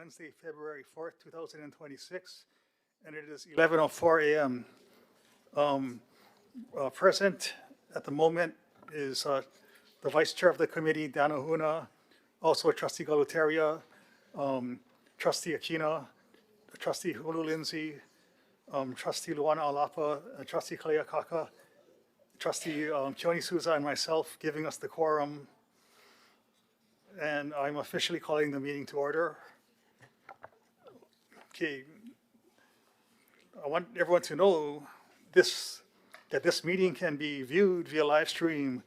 Wednesday, February 4th, 2026, and it is 11:04 a.m. Present at the moment is the Vice Chair of the Committee, Dana Huna, also Trustee Galutaria, Trustee Akina, Trustee Hulu Lindsay, Trustee Luana Alapa, Trustee Kalea Kaka, Trustee Kioni Souza, and myself, giving us the quorum. And I'm officially calling the meeting to order. Okay, I want everyone to know that this meeting can be viewed via live stream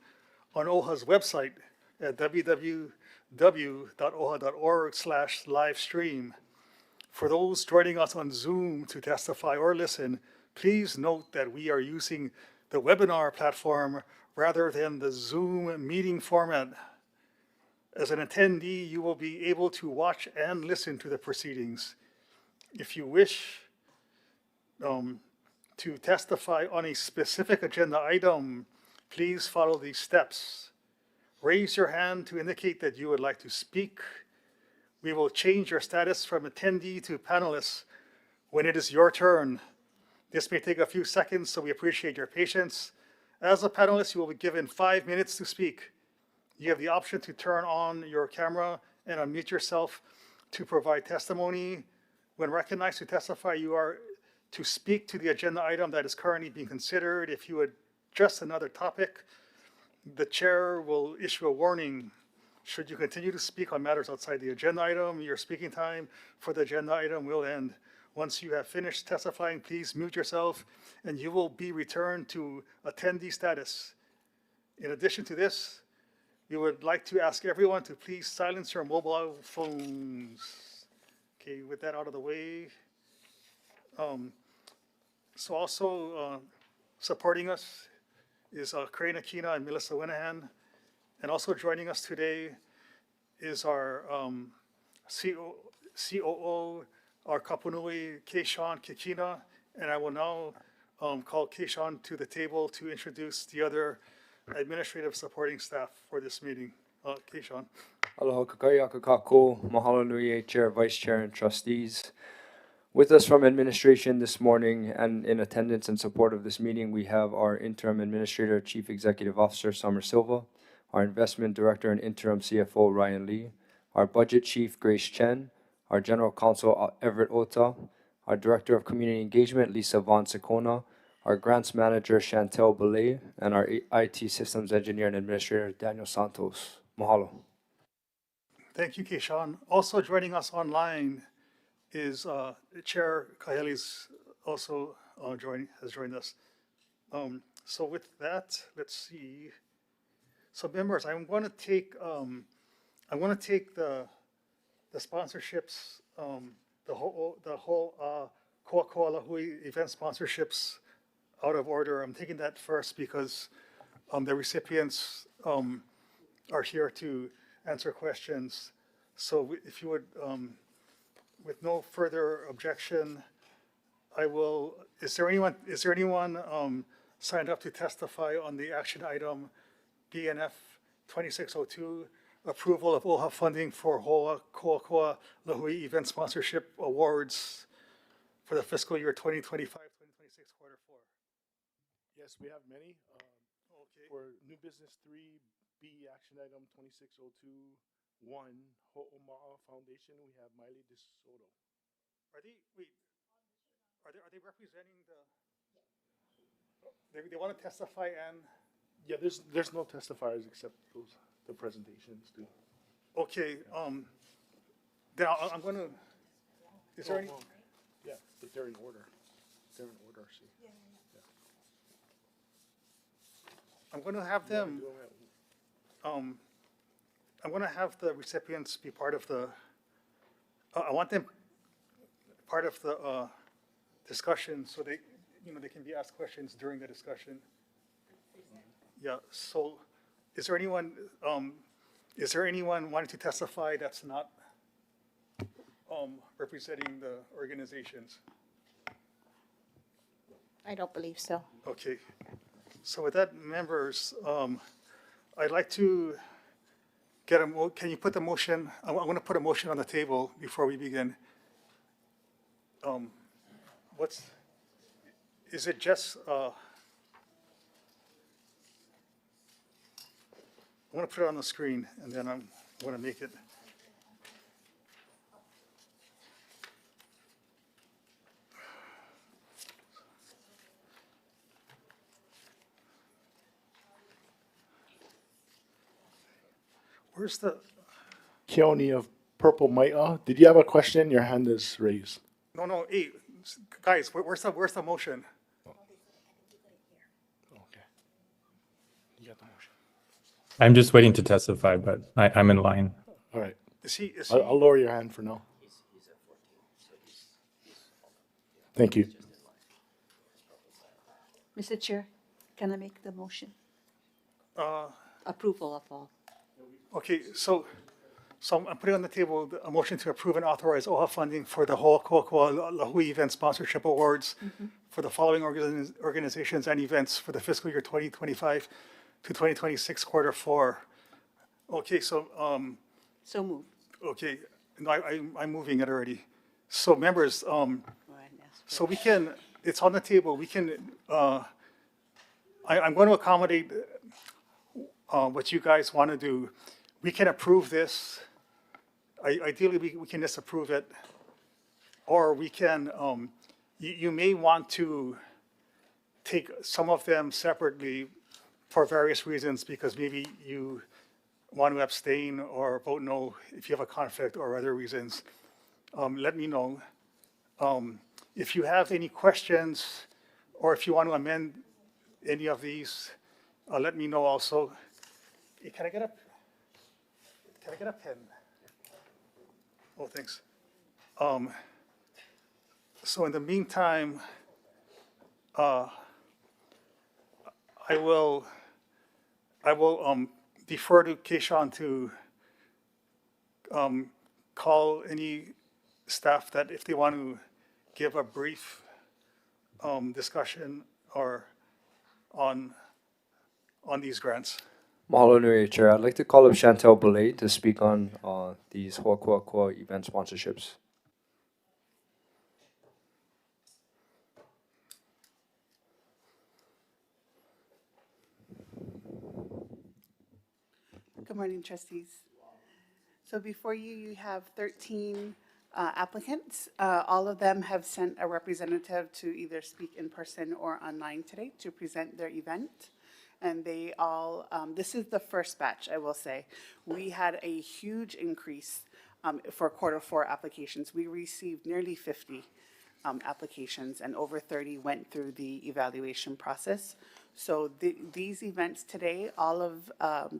on OHA's website at www.oha.org/livestream. For those joining us on Zoom to testify or listen, please note that we are using the webinar platform rather than the Zoom meeting format. As an attendee, you will be able to watch and listen to the proceedings. If you wish to testify on a specific agenda item, please follow these steps. Raise your hand to indicate that you would like to speak. We will change your status from attendee to panelist when it is your turn. This may take a few seconds, so we appreciate your patience. As a panelist, you will be given 5 minutes to speak. You have the option to turn on your camera and unmute yourself to provide testimony. When recognized to testify, you are to speak to the agenda item that is currently being considered. If you address another topic, the chair will issue a warning. Should you continue to speak on matters outside the agenda item, your speaking time for the agenda item will end. Once you have finished testifying, please mute yourself and you will be returned to attendee status. In addition to this, we would like to ask everyone to please silence your mobile phones. Okay, with that out of the way. So also supporting us is Crane Akina and Melissa Winahan. And also joining us today is our COO, our Kapunui, Keishan Kikina. And I will now call Keishan to the table to introduce the other administrative supporting staff for this meeting. Keishan. Aloha kakaya kakako, mahalo nui Chair, Vice Chair, and Trustees. With us from administration this morning and in attendance and support of this meeting, we have our Interim Administrator, Chief Executive Officer, Summer Silva, our Investment Director and Interim CFO, Ryan Lee, our Budget Chief, Grace Chen, our General Counsel, Everett Ota, our Director of Community Engagement, Lisa Von Sikona, our Grants Manager, Chantel Belay, and our IT Systems Engineer and Administrator, Daniel Santos. Mahalo. Thank you, Keishan. Also joining us online is Chair Kaheli's also has joined us. So with that, let's see. So members, I'm going to take the sponsorships, the whole Ko'ako'a Hui event sponsorships out of order. I'm taking that first because the recipients are here to answer questions. So if you would, with no further objection, I will. Is there anyone signed up to testify on the action item BNF 2602, approval of OHA funding for Ko'ako'a Hui event sponsorship awards for the fiscal year 2025-2026 quarter 4? Yes, we have many. For new business 3B action item 2602. 1, Ho'oma'a Foundation, we have Mauli Ola. Are they representing they want to testify and? Yeah, there's no testifiers except the presentations too. Okay, then I'm going to, is there any? Yeah, but they're in order. See. Yeah. I'm going to have them, I'm going to have the recipients be part of the, I want them part of the discussion so they can be asked questions during the discussion. Yeah, so is there anyone wanting to testify that's not representing the organizations? I don't believe so. Okay, so with that, members, I'd like to can you put the motion, I want to put a motion on the table before we begin. Is it just, I want to put it on the screen and then I'm going to make it. Where's the, Keone of Purple Maia, did you have a question? Your hand is raised. no, hey, guys, where's the motion? Okay. You got the motion. I'm just waiting to testify, but I'm in line. All right. Is he, I'll lower your hand for now. Thank you. Mr. Chair, can I make the motion? Approval of all. okay, so I'm putting on the table a motion to approve and authorize OHA funding for the Ho'oko'oko'a Lahui Event Sponsorship Awards for the following organizations and events for the fiscal year 2025 to 2026 quarter four. Okay, so, So moved. okay, no, I'm moving it already. So members, Go ahead and ask for so we can, it's on the table, we can, I'm going to accommodate what you guys want to do. We can approve this. Ideally, we can just approve it. Or we can, you may want to take some of them separately for various reasons, because maybe you want to abstain or vote no if you have a conflict or other reasons. Let me know. If you have any questions or if you want to amend any of these, let me know also. Hey, can I get a pen? Oh, thanks. So in the meantime, I will defer to Keishan to call any staff that if they want to give a brief discussion or on these grants. Mahalo nui, Chair. I'd like to call up Chantel Belay to speak on these Ho'oko'oko'a event sponsorships. Good morning, trustees. So before you, you have 13 applicants. All of them have sent a representative to either speak in person or online today to present their event. And they all, this is the first batch, I will say. We had a huge increase for quarter four applications. We received nearly 50 applications, and over 30 went through the evaluation process. So these events today,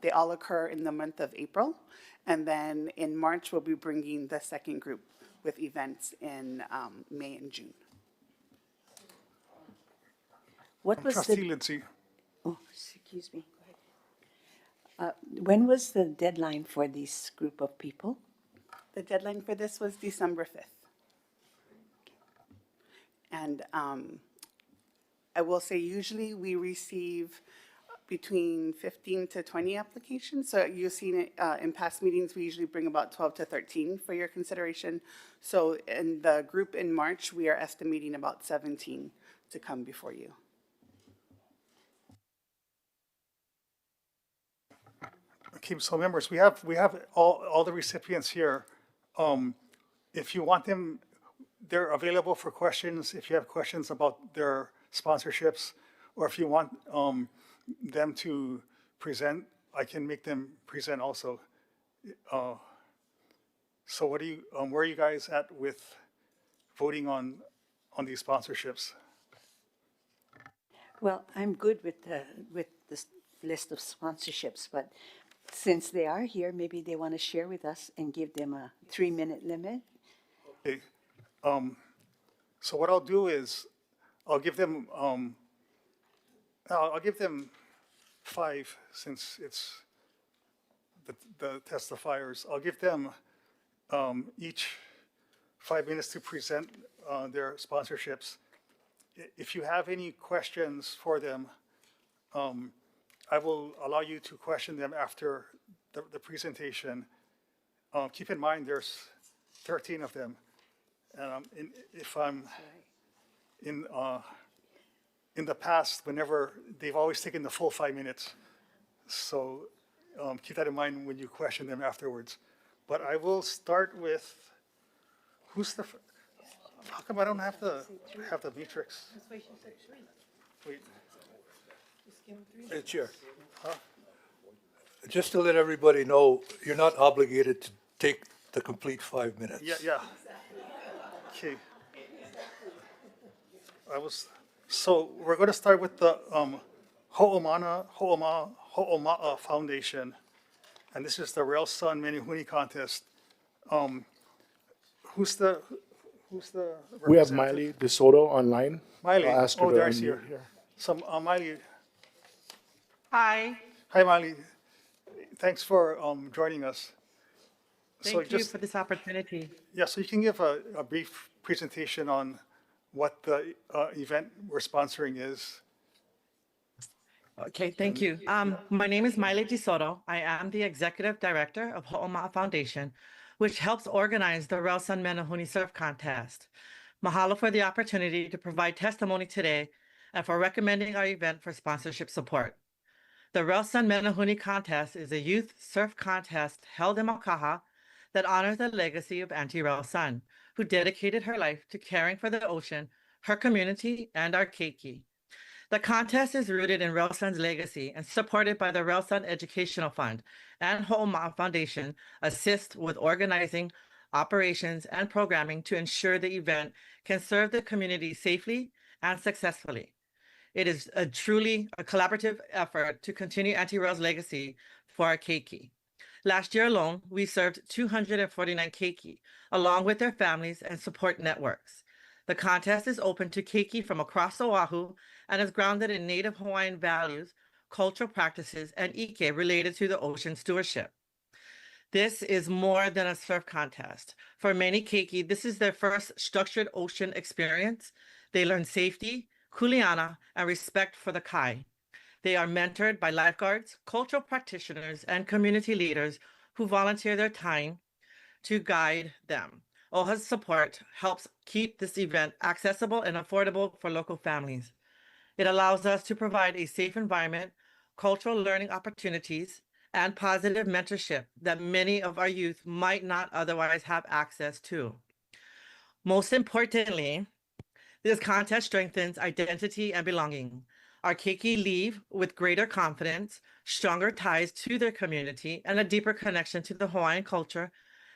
they all occur in the month of April. And then in March, we'll be bringing the second group with events in May and June. What was Trustee the, Lindsay. oh, excuse me. Go ahead. When was the deadline for this group of people? The deadline for this was December 5th. And I will say usually we receive between 15 to 20 applications. So you've seen it in past meetings, we usually bring about 12 to 13 for your consideration. So in the group in March, we are estimating about 17 to come before you. Okay, so members, we have all the recipients here. If you want them, they're available for questions. If you have questions about their sponsorships, or if you want them to present, I can make them present also. So what do you, where are you guys at with voting on these sponsorships? Well, I'm good with this list of sponsorships, but since they are here, maybe they want to share with us and give them a 3-minute limit. Okay. So what I'll do is I'll give them 5 since it's the testifiers. I'll give them each 5 minutes to present their sponsorships. If you have any questions for them, I will allow you to question them after the presentation. Keep in mind, there's 13 of them. And if I'm in the past, whenever they've always taken the full 5 minutes. So keep that in mind when you question them afterwards. But I will start with, how come I don't have the matrix? Wait, Hey, Chair. Just to let everybody know, you're not obligated to take the complete 5 minutes. yeah. Okay. So we're going to start with the Ho'oma'a Foundation. And this is the Rail Sun Menehune contest. Who's the We have representative? Miley DeSoto online. Miley. I'll ask her Oh, to there's unmute here. here. So Miley, Hi, hi Miley. Thanks for joining us. So thank you for this opportunity. Yeah, so you can give a brief presentation on what the event we're sponsoring is. Okay, thank you. My name is Mauli Ola. I am the Executive Director of Ho'oma'a Foundation, which helps organize the Relsan Menehune Surf Contest. Mahalo for the opportunity to provide testimony today and for recommending our event for sponsorship support. The Relsan Menehune Contest is a youth surf contest held in Makaha that honors the legacy of Auntie Relsan, who dedicated her life to caring for the ocean, her community, and our keiki. The contest is rooted in Relsan's legacy and supported by the Relsan Educational Fund, and Ho'oma'a Foundation assist with organizing operations and programming to ensure the event can serve the community safely and successfully. It is truly a collaborative effort to continue Auntie Rel's legacy for our keiki. Last year alone, we served 249 keiki, along with their families and support networks. The contest is open to keiki from across Oahu and is grounded in Native Hawaiian values, cultural practices, and ike related to the ocean stewardship. This is more than a surf contest. For many keiki, this is their first structured ocean experience. They learn safety, kuleana, and respect for the kai. They are mentored by lifeguards, cultural practitioners, and community leaders who volunteer their time to guide them. OHA's support helps keep this event accessible and affordable for local families. It allows us to provide a safe environment, cultural learning opportunities, and positive mentorship that many of our youth might not otherwise have access to. Most importantly, this contest strengthens identity and belonging. Our keiki leave with greater confidence, stronger ties to their community, and a deeper connection to the Hawaiian culture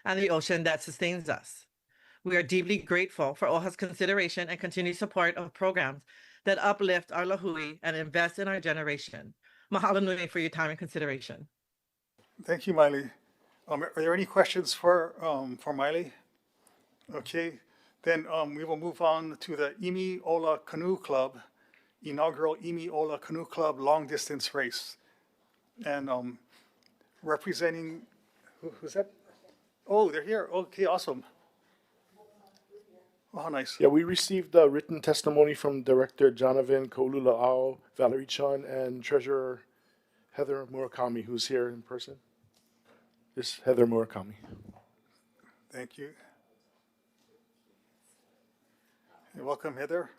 and the ocean that sustains us. We are deeply grateful for OHA's consideration and continued support of programs that uplift our lahui and invest in our generation. Mahalo nui for your time and consideration. Thank you, Miley. Are there any questions for Miley? Okay, then we will move on to the Imi Ola Canoe Club, inaugural Imi Ola Canoe Club long distance race. And representing, who's that? Oh, they're here. Okay, awesome. Oh, how nice. Yeah, we received written testimony from Director Jonathan Koulula'au, Valerie Chun, and Treasurer Heather Murakami, who's here in person. This is Heather Murakami. Thank you. You're welcome, Heather.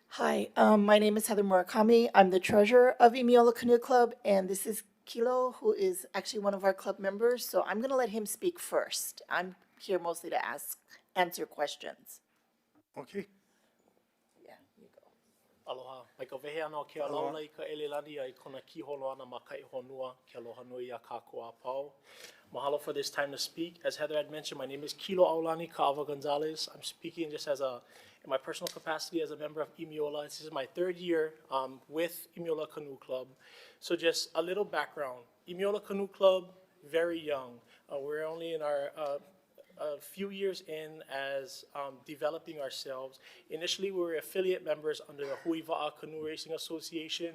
Hi, my name is Heather Murakami. I'm the treasurer of Imi Ola Canoe Club, and this is Kilo, who is actually one of our club members. So I'm going to let him speak first. I'm here mostly to answer questions. Okay. Yeah, you go. Aloha. Mai ka wehe ana o ke alauna I ka elelani ai kona kiholo ana ma kai honua ke aloha nui a kākua pau. Mahalo for this time to speak. As Heather had mentioned, my name is Kilo Aulani Ka'ava Gonzalez. I'm speaking just in my personal capacity as a member of Imi Ola. This is my third year with Imi Ola Canoe Club. So just a little background. Imi Ola Canoe Club, very young. We're only in our a few years in as developing ourselves. Initially, we were affiliate members under the Huiva'a Canoe Racing Association.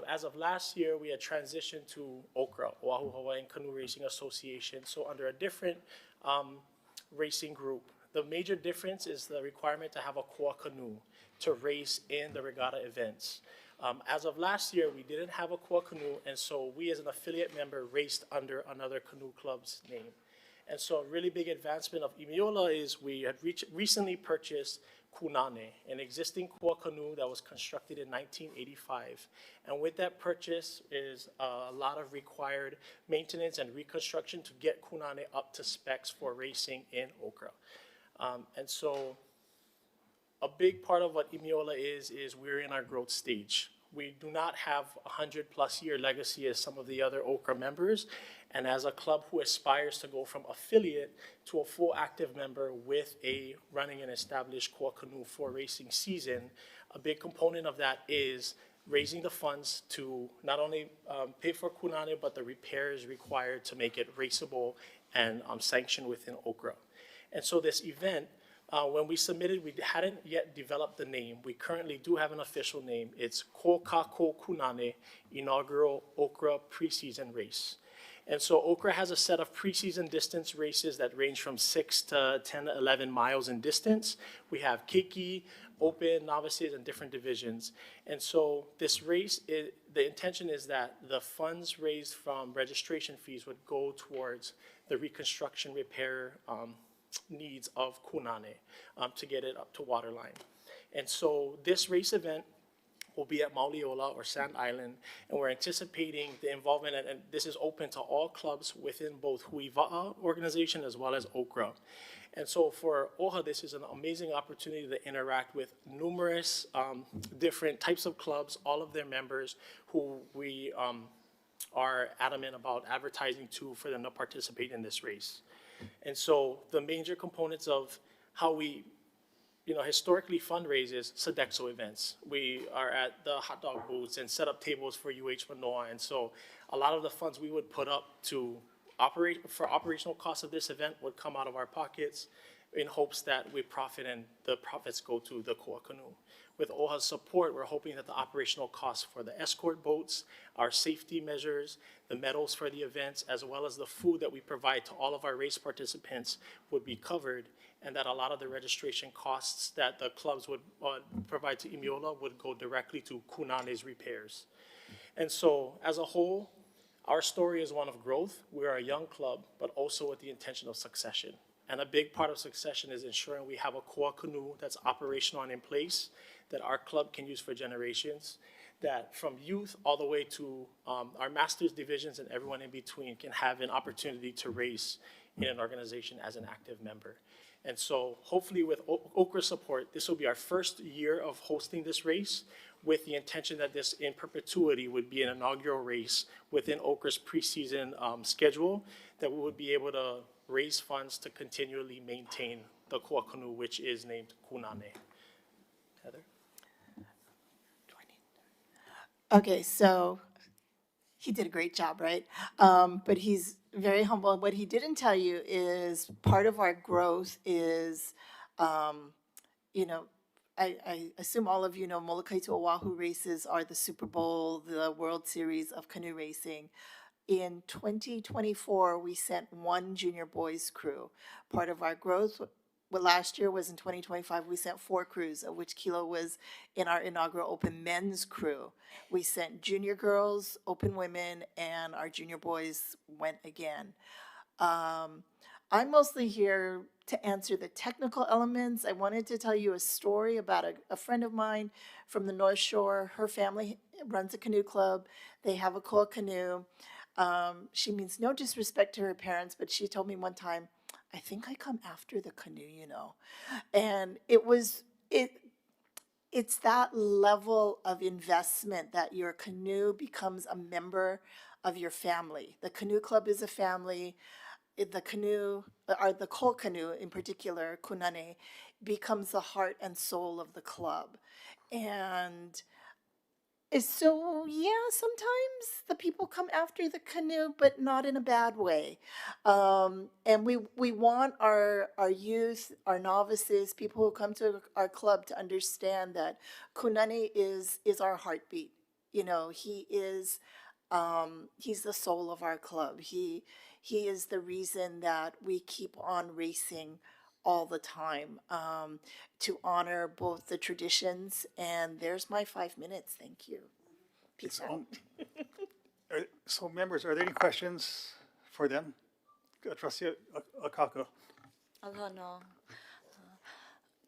As of last year, we had transitioned to OHA, Oahu Hawaiian Canoe Racing Association, so under a different racing group. The major difference is the requirement to have a koa canoe to race in the regatta events. As of last year, we didn't have a core canoe, and so we as an affiliate member raced under another canoe club's name. And so a really big advancement of Imiola is we had recently purchased Kunane, an existing core canoe that was constructed in 1985. And with that purchase is a lot of required maintenance and reconstruction to get Kunane up to specs for racing in Okra. And so a big part of what Imiola is we're in our growth stage. We do not have a 100+ year legacy as some of the other Okra members. And as a club who aspires to go from affiliate to a full active member with a running and established core canoe for racing season, a big component of that is raising the funds to not only pay for Kunane, but the repairs required to make it raceable and sanctioned within Okra. And so this event, when we submitted, we hadn't yet developed the name. We currently do have an official name. It's Ko Kako Kunane Inaugural Okra Preseason Race. And so Okra has a set of preseason distance races that range from 6 to 10 to 11 miles in distance. We have keiki, open, novices, and different divisions. And so this race, the intention is that the funds raised from registration fees would go towards the reconstruction repair needs of Kunane to get it up to waterline. And so this race event will be at Mauli Ola or Sand Island, and we're anticipating the involvement, and this is open to all clubs within both Huiva'a organization as well as Okra. And so for OHA, this is an amazing opportunity to interact with numerous different types of clubs, all of their members who we are adamant about advertising to for them to participate in this race. And so the major components of how we historically fundraises Sodexo events. We are at the hot dog booths and set up tables for UH Manoa. And so a lot of the funds we would put up to operate for operational costs of this event would come out of our pockets in hopes that we profit and the profits go to the core canoe. With OHA's support, we're hoping that the operational costs for the escort boats, our safety measures, the medals for the events, as well as the food that we provide to all of our race participants would be covered, and that a lot of the registration costs that the clubs would provide to Imiola would go directly to Kunane's repairs. And so, as a whole, our story is one of growth. We are a young club, but also with the intention of succession. And a big part of succession is ensuring we have a core canoe that's operational and in place, that our club can use for generations, that from youth all the way to our master's divisions and everyone in between can have an opportunity to race in an organization as an active member. And so hopefully with Okra support, this will be our first year of hosting this race with the intention that this in perpetuity would be an inaugural race within Okra's preseason schedule, that we would be able to raise funds to continually maintain the core canoe, which is named Kunane. Heather? Okay, so he did a great job, right? But he's very humble. What he didn't tell you is part of our growth is, I assume all of you know Molokai to Oahu races are the Super Bowl, the World Series of canoe racing. In 2024, we sent one junior boys crew. Part of our growth last year was in 2025, we sent 4 crews, of which Kilo was in our inaugural open men's crew. We sent junior girls, open women, and our junior boys went again. I'm mostly here to answer the technical elements. I wanted to tell you a story about a friend of mine from the North Shore. Her family runs a canoe club. They have a core canoe. She means no disrespect to her parents, but she told me one time, I think I come after the canoe, And it's that level of investment that your canoe becomes a member of your family. The canoe club is a family. The canoe, or the core canoe in particular, Kunane, becomes the heart and soul of the club. And so, yeah, sometimes the people come after the canoe, but not in a bad way. And we want our youth, our novices, people who come to our club to understand that Kunane is our heartbeat. He is, he's the soul of our club. He is the reason that we keep on racing all the time to honor both the traditions. And there's my 5 minutes. Thank you. Peace out. So members, are there any questions for them? Trustee Akaka. Aloha.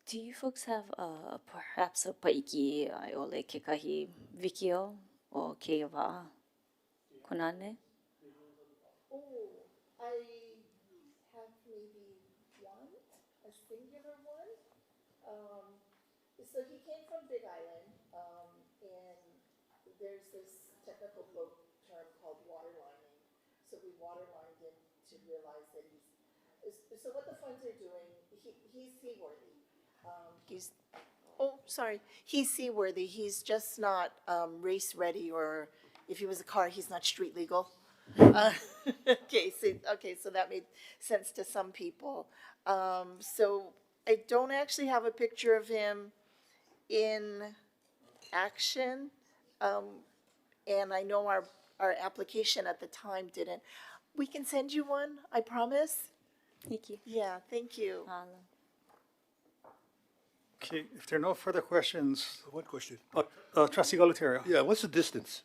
Do you folks have perhaps a paiki ai ole kekahi vikio o keia wa'a? Konane? Oh, I have maybe one, a singular one. So he came from Big Island, and there's this technical boat term called waterlining. So we waterlined him to realize that so what the funds are doing, he's seaworthy. He's seaworthy. He's just not race ready, or if he was a car, he's not street legal. Okay, so that made sense to some people. So I don't actually have a picture of him in action, and I know our application at the time didn't. We can send you one, I promise. Thank you. Yeah, thank you. Mahalo. Okay, if there are no further questions, One question. Trustee Galutario. Yeah, what's the distance?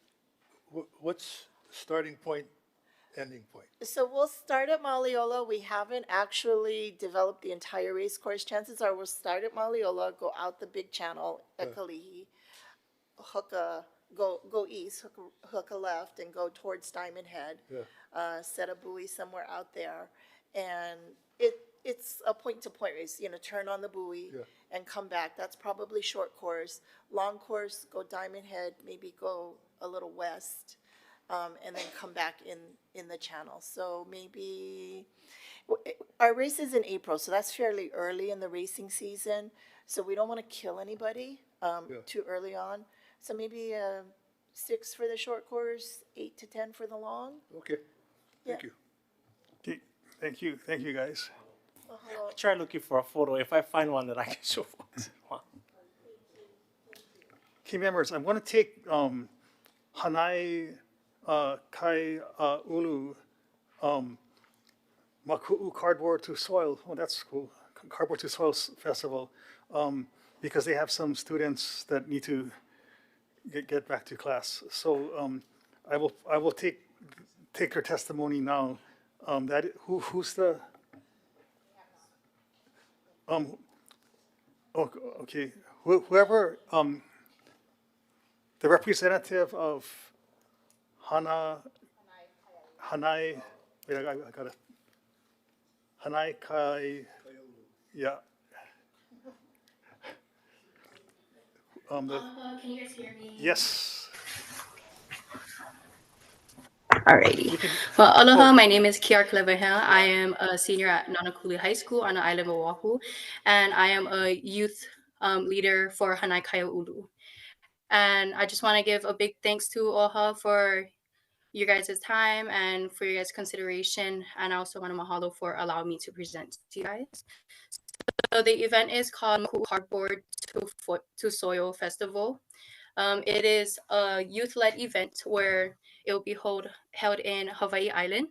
What's starting point, ending point? So we'll start at Mauli Ola. We haven't actually developed the entire race course. Chances are we'll start at Mauli Ola, go out the big channel at Kalihi, go east, hook a left, and go towards Diamond Head. Set a buoy somewhere out there, and it's a point-to-point race. Turn on the buoy and come back. That's probably short course. Long course, go Diamond Head, maybe go a little west, and then come back in the channel. So maybe our race is in April, so that's fairly early in the racing season. So we don't want to kill anybody too early on. So maybe 6 for the short course, 8 to 10 for the long. Okay, thank you. Okay, thank you guys. Try looking for a photo. If I find one that I can show folks. Okay, members, I'm going to take Hanai Kai Ulu Maku'u Cardboard to Soil. Oh, that's cool. Cardboard to Soil Festival, because they have some students that need to get back to class. So I will take their testimony now. Who's the okay, whoever the representative of Hanai, wait, I got it. Hanai Kai, yeah. Can you guys hear me? Yes. Alrighty. Well, aloha, my name is Kiara Cleverhill. I am a senior at Nanakuli High School on the island of Oahu, and I am a youth leader for Hanai Kaya Ulu. And I just want to give a big thanks to OHA for your guys' time and for your guys' consideration. And I also want to mahalo for allowing me to present to you guys. So the event is called Cardboard to Soil Festival. It is a youth-led event where it will be held in Hawaii Island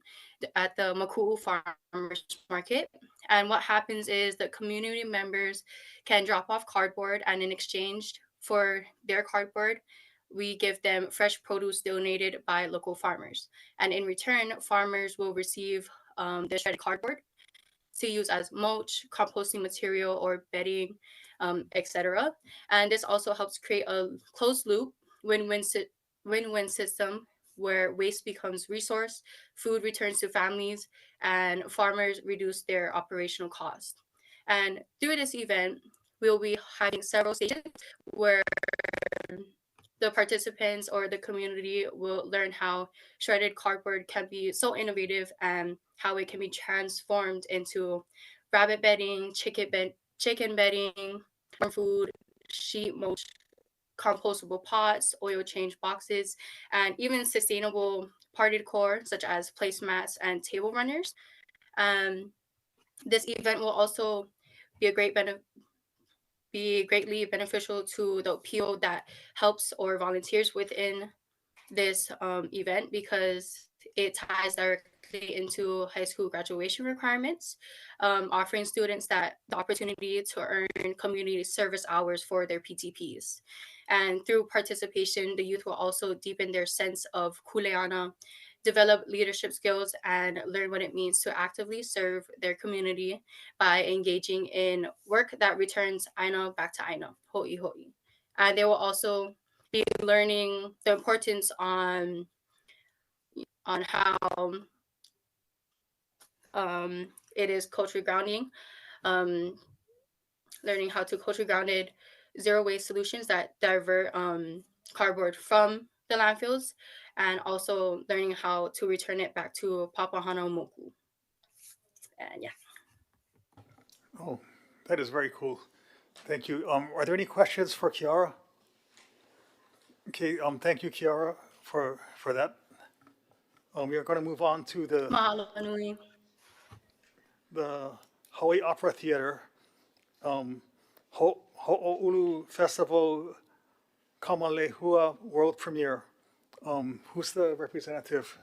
at the Maku'u Farmers Market. And what happens is the community members can drop off cardboard, and in exchange for their cardboard, we give them fresh produce donated by local farmers. And in return, farmers will receive the shredded cardboard to use as mulch, composting material, or bedding, etc. And this also helps create a closed loop win-win system where waste becomes resource, food returns to families, and farmers reduce their operational costs. And through this event, we'll be having several stages where the participants or the community will learn how shredded cardboard can be so innovative and how it can be transformed into rabbit bedding, chicken bedding, farm food, sheet mulch, compostable pots, oil change boxes, and even sustainable party decor such as placemats and table runners. This event will also be greatly beneficial to the PO that helps or volunteers within this event, because it ties directly directly into high school graduation requirements, offering students the opportunity to earn community service hours for their PTPs. And through participation, the youth will also deepen their sense of kuleana, develop leadership skills, and learn what it means to actively serve their community by engaging in work that returns aina back to aina, ho'i ho'i. And they will also be learning the importance on how it is culturally grounding, learning how to culturally grounded zero waste solutions that divert cardboard from the landfills, and also learning how to return it back to Papahana Moku. And yeah. Oh, that is very cool. Thank you. Are there any questions for Kiara? Okay, thank you, Kiara, for that. We are going to move on to Mahalo nui. the Hawaii Opera Theater, Ho'oulu Festival Kamalehua World Premiere. Who's the representative?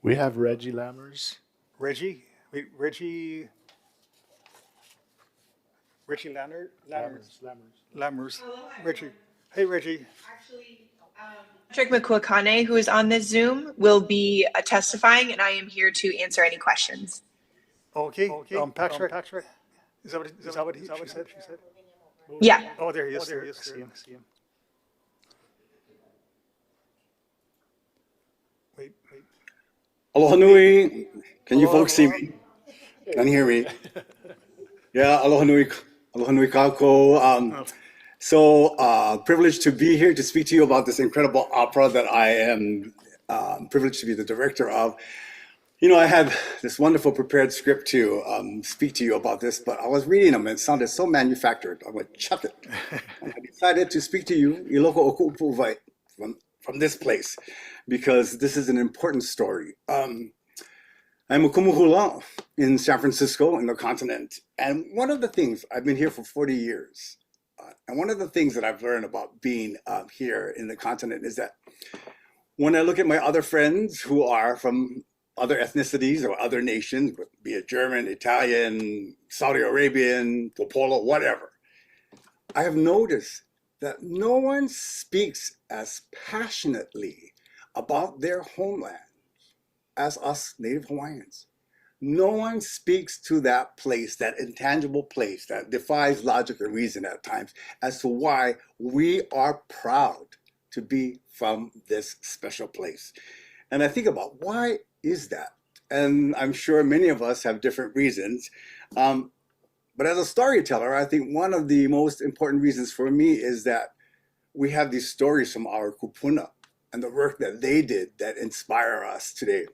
We have Reggie Lammers. Reggie? Wait, Reggie Lammers. Reggie. Hey, Reggie. Patrick Mkuakane, who is on this Zoom, will be testifying, and I am here to answer any questions. Okay. Patrick. Is that what she said? Yeah. Oh, there he is. There he is. See him. Wait. Aloha nui. Can you folks see me? Can you hear me? Yeah, aloha nui kākou. So privileged to be here to speak to you about this incredible opera that I am privileged to be the director of. You know, I had this wonderful prepared script to speak to you about this, but I was reading them and it sounded so manufactured. I went, chuck it. And I decided to speak to you, Iloko Oku'upuvai, from this place, because this is an important story. I'm a kumuhula in San Francisco, in the continent. And one of the things, I've been here for 40 years. And one of the things that I've learned about being here in the continent is that when I look at my other friends who are from other ethnicities or other nations, be it German, Italian, Saudi Arabian, Popolo, whatever, I have noticed that no one speaks as passionately about their homeland as us Native Hawaiians. No one speaks to that place, that intangible place that defies logic and reason at times, as to why we are proud to be from this special place. And I think about, why is that? And I'm sure many of us have different reasons. But as a storyteller, I think one of the most important reasons for me is that we have these stories from our kupuna and the work that they did that inspire us today.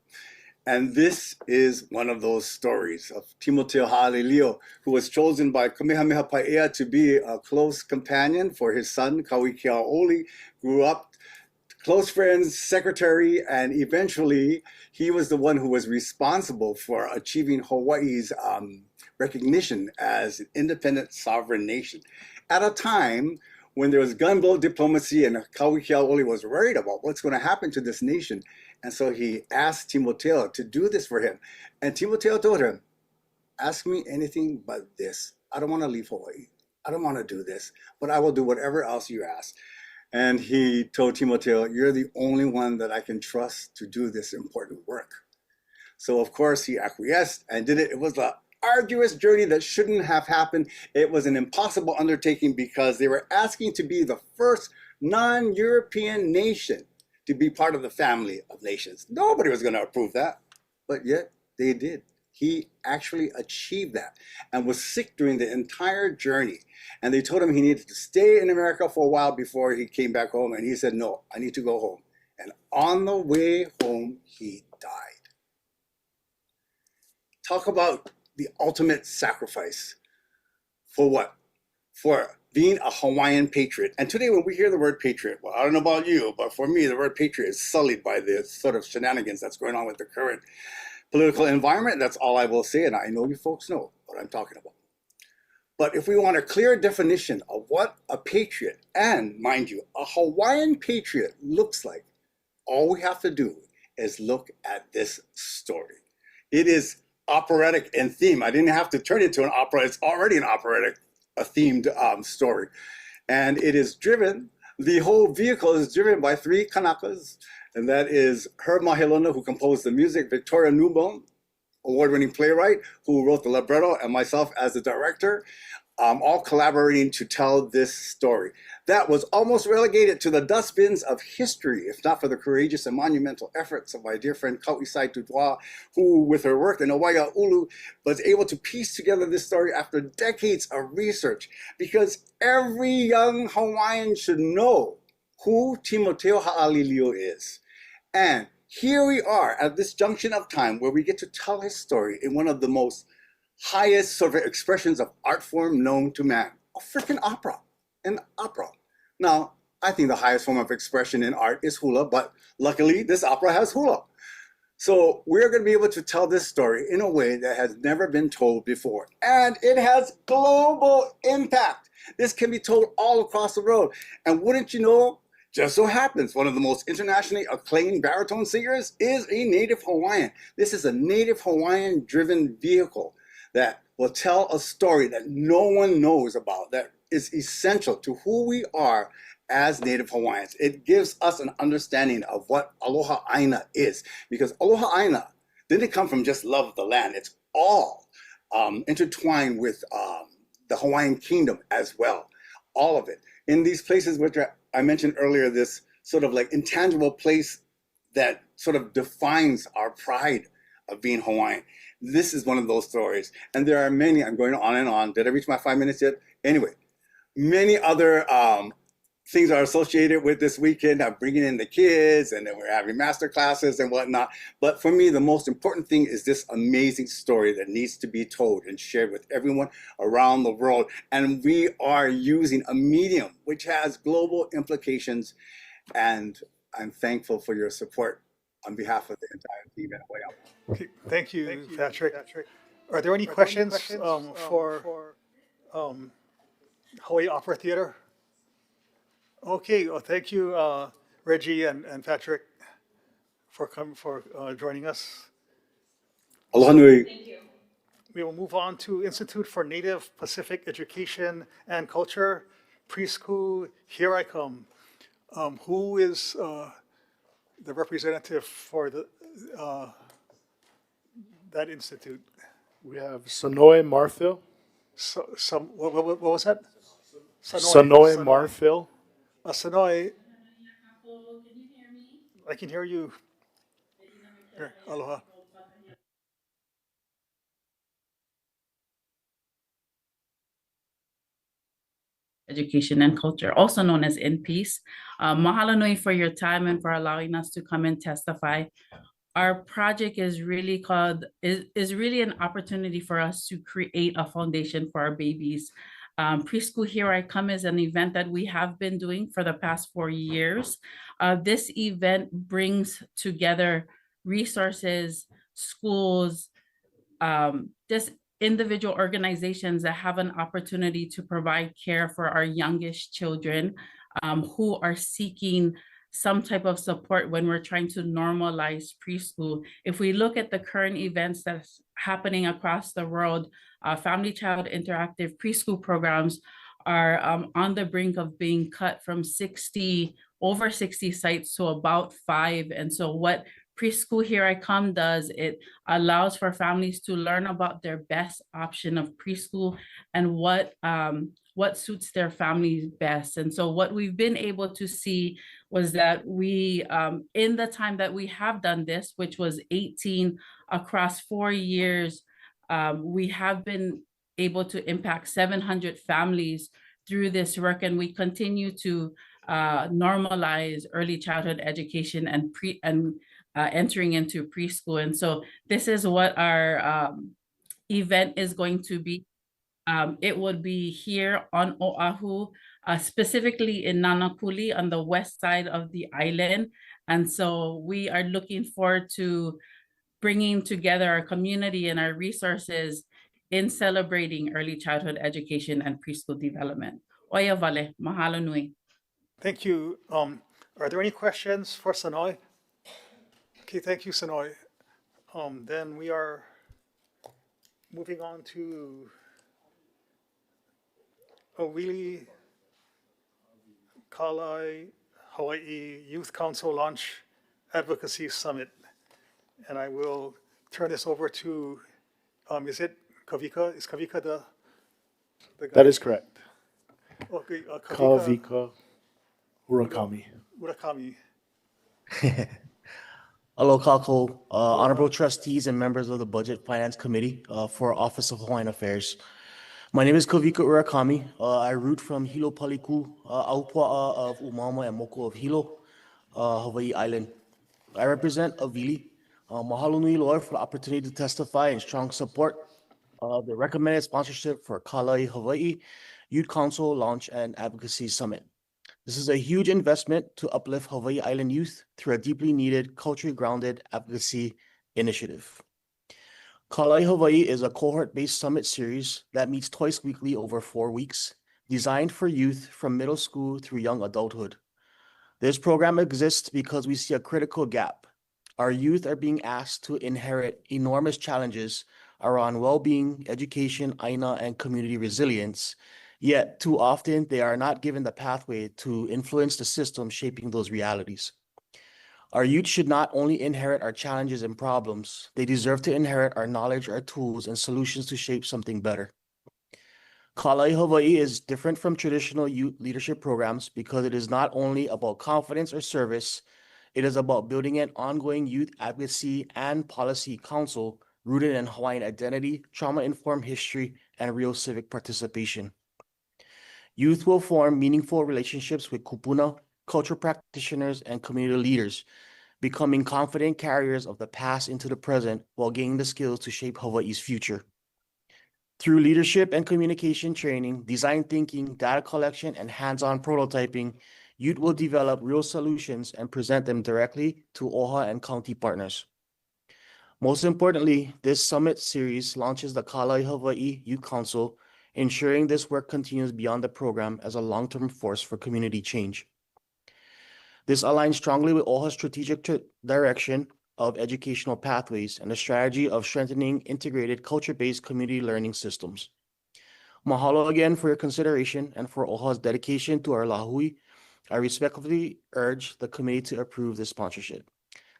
And this is one of those stories of Timoteo Ha'alilio, who was chosen by Kamehameha Paea to be a close companion for his son, Kauikeaoli, grew up close friends, secretary, and eventually he was the one who was responsible for achieving Hawaii's recognition as an independent sovereign nation at a time when there was gunboat diplomacy and Kauikeaoli was worried about what's going to happen to this nation. And so he asked Timoteo to do this for him. And Timoteo told him, ask me anything but this. I don't want to leave Hawaii. I don't want to do this, but I will do whatever else you ask. And he told Timoteo, you're the only one that I can trust to do this important work. So of course he acquiesced and did it. It was an arduous journey that shouldn't have happened. It was an impossible undertaking because they were asking to be the first non-European nation to be part of the family of nations. Nobody was going to approve that, but yet they did. He actually achieved that and was sick during the entire journey. And they told him he needed to stay in America for a while before he came back home. And he said, no, I need to go home. And on the way home, he died. Talk about the ultimate sacrifice. For what? For being a Hawaiian patriot. And today when we hear the word patriot, well, I don't know about you, but for me, the word patriot is sullied by the sort of shenanigans that's going on with the current political environment. That's all I will say, and I know you folks know what I'm talking about. But if we want a clear definition of what a patriot, and mind you, a Hawaiian patriot looks like, all we have to do is look at this story. It is operatic in theme. I didn't have to turn it into an opera. It's already an operatic, a themed story. And it is driven, the whole vehicle is driven by three Kanakas, and that is Herb Mahilona, who composed the music, Victoria Newbone, award-winning playwright, who wrote the libretto, and myself as the director, all collaborating to tell this story. That was almost relegated to the dustbins of history, if not for the courageous and monumental efforts of my dear friend Kauisai Tudua, who with her work in Hawaii Ulu was able to piece together this story after decades of research, because every young Hawaiian should know who Timoteo Ha'alilio is. And here we are at this junction of time where we get to tell his story in one of the most highest sort of expressions of art form known to man, a freaking opera, an opera. Now, I think the highest form of expression in art is hula, but luckily this opera has hula. So we're going to be able to tell this story in a way that has never been told before. And it has global impact. This can be told all across the world. And wouldn't you know, just so happens, one of the most internationally acclaimed baritone singers is a native Hawaiian. This is a native Hawaiian-driven vehicle that will tell a story that no one knows about, that is essential to who we are as Native Hawaiians. It gives us an understanding of what Aloha Aina is, because Aloha Aina didn't come from just love of the land. It's all intertwined with the Hawaiian kingdom as well, all of it. In these places which I mentioned earlier, this sort of like intangible place that sort of defines our pride of being Hawaiian. This is one of those stories. And there are many, I'm going on and on. Did I reach my 5 minutes yet? Anyway, many other things are associated with this weekend. I'm bringing in the kids, and then we're having master classes and whatnot. But for me, the most important thing is this amazing story that needs to be told and shared with everyone around the world. And we are using a medium which has global implications. And I'm thankful for your support on behalf of the entire team at Hawaii. Okay, thank you, Patrick. Are there any questions for Hawaii Opera Theater? Okay, well, thank you, Reggie and Patrick, for joining us. Aloha nui. Thank you. We will move on to Institute for Native Pacific Education and Culture, Preschool, Here I Come. Who is the representative for that institute? We have Sonoe Marfil. What was that? Sonoe Marfil. Sonoe. I can hear you. Here, aloha. Education and Culture, also known as NPEACE. Mahalo nui for your time and for allowing us to come and testify. Our project is really really an opportunity for us to create a foundation for our babies. Preschool Here I Come is an event that we have been doing for the past 4 years. This event brings together resources, schools, just individual organizations that have an opportunity to provide care for our youngest children who are seeking some type of support when we're trying to normalize preschool. If we look at the current events that's happening across the world, family child interactive preschool programs are on the brink of being cut from over 60 sites to about 5. And so what Preschool Here I Come does, it allows for families to learn about their best option of preschool and what suits their families best. And so what we've been able to see was that we, in the time that we have done this, which was 18 across 4 years, we have been able to impact 700 families through this work, and we continue to normalize early childhood education and entering into preschool. And so this is what our event is going to be. It would be here on Oahu, specifically in Nanakuli on the west side of the island. And so we are looking forward to bringing together our community and our resources in celebrating early childhood education and preschool development. Oia vale, mahalo nui. Thank you. Are there any questions for Sonoe? Okay, thank you, Sonoy. Then we are moving on to Owili Kalai Hawaii Youth Council Launch Advocacy Summit. And I will turn this over to, is it Kavika? Is Kavika the guy? That is correct. Okay, Kavika Urakami. Urakami. Aloha kako, honorable trustees and members of the Budget Finance Committee for Office of Hawaiian Affairs. My name is Kavika Urakami. I root from Hilo Paliku, Aupua'a of Umama and Moko of Hilo, Hawaii Island. I represent Avili. Mahalo nui loa for the opportunity to testify in strong support of the recommended sponsorship for Kalai Hawaii Youth Council Launch and Advocacy Summit. This is a huge investment to uplift Hawaii Island youth through a deeply needed, culturally grounded advocacy initiative. Kalai Hawaii is a cohort-based summit series that meets twice weekly over 4 weeks, designed for youth from middle school through young adulthood. This program exists because we see a critical gap. Our youth are being asked to inherit enormous challenges around well-being, education, aina, and community resilience. Yet, too often, they are not given the pathway to influence the system shaping those realities. Our youth should not only inherit our challenges and problems, they deserve to inherit our knowledge, our tools, and solutions to shape something better. Kalai Hawaii is different from traditional youth leadership programs because it is not only about confidence or service, it is about building an ongoing youth advocacy and policy council rooted in Hawaiian identity, trauma-informed history, and real civic participation. Youth will form meaningful relationships with kupuna, cultural practitioners, and community leaders, becoming confident carriers of the past into the present while gaining the skills to shape Hawaii's future. Through leadership and communication training, design thinking, data collection, and hands-on prototyping, youth will develop real solutions and present them directly to OHA and county partners. Most importantly, this summit series launches the Kalai Hawaii Youth Council, ensuring this work continues beyond the program as a long-term force for community change. This aligns strongly with OHA's strategic direction of educational pathways and the strategy of strengthening integrated culture-based community learning systems. Mahalo again for your consideration and for OHA's dedication to our lahui. I respectfully urge the committee to approve this sponsorship.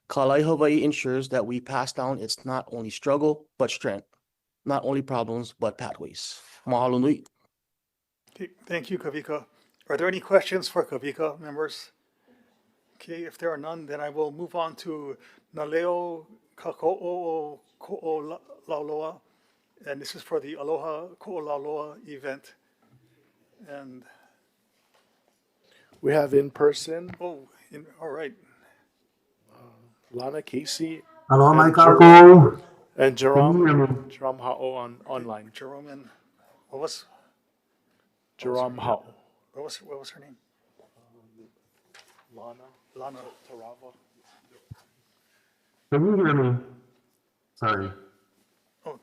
Kalai Hawaii ensures that we pass down its not only struggle, but strength, not only problems, but pathways. Mahalo nui. Okay, thank you, Kavika. Are there any questions for Kavika, members? Okay, if there are none, then I will move on to Naleo Kako'o Ko'olauloa, and this is for the Aloha Ko'olauloa event. And we have in person. All right. Lana Casey. Aloha mai Jerome, kākou. and Jerome. Jerome Ha'o online. Jerome and what was Ha'o. What was her name? Lana. Tarava. Can you hear me? Sorry. Oh.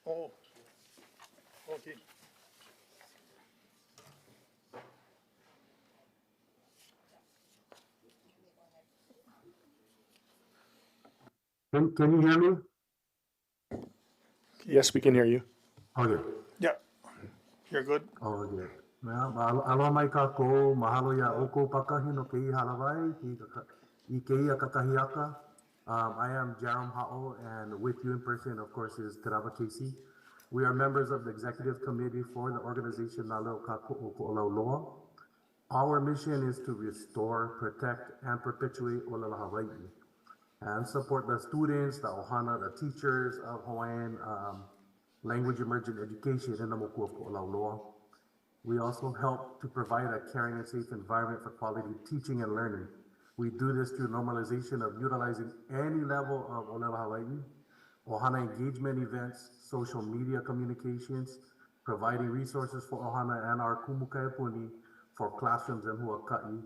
Oh. Okay. Can you hear me? Yes, we can hear you. Okay. Yeah, you're good. Oh, good. Aloha mai kākou, mahalo ia oko pakahi no kei halawai, I kei kakahiaka. I am Jerome Ha'o, and with you in person, of course, is Tarava Casey. We are members of the executive committee for the organization Naleo Kako'o Ko'olauloa. Our mission is to restore, protect, and perpetuate Olala Hawaii, and support the students, the ohana, the teachers of Hawaiian language emergent education in the moku of Ko'olauloa. We also help to provide a caring and safe environment for quality teaching and learning. We do this through normalization of utilizing any level of Olala Hawaii, ohana engagement events, social media communications, providing resources for ohana and our kumukaepuni for classrooms and huaka'i,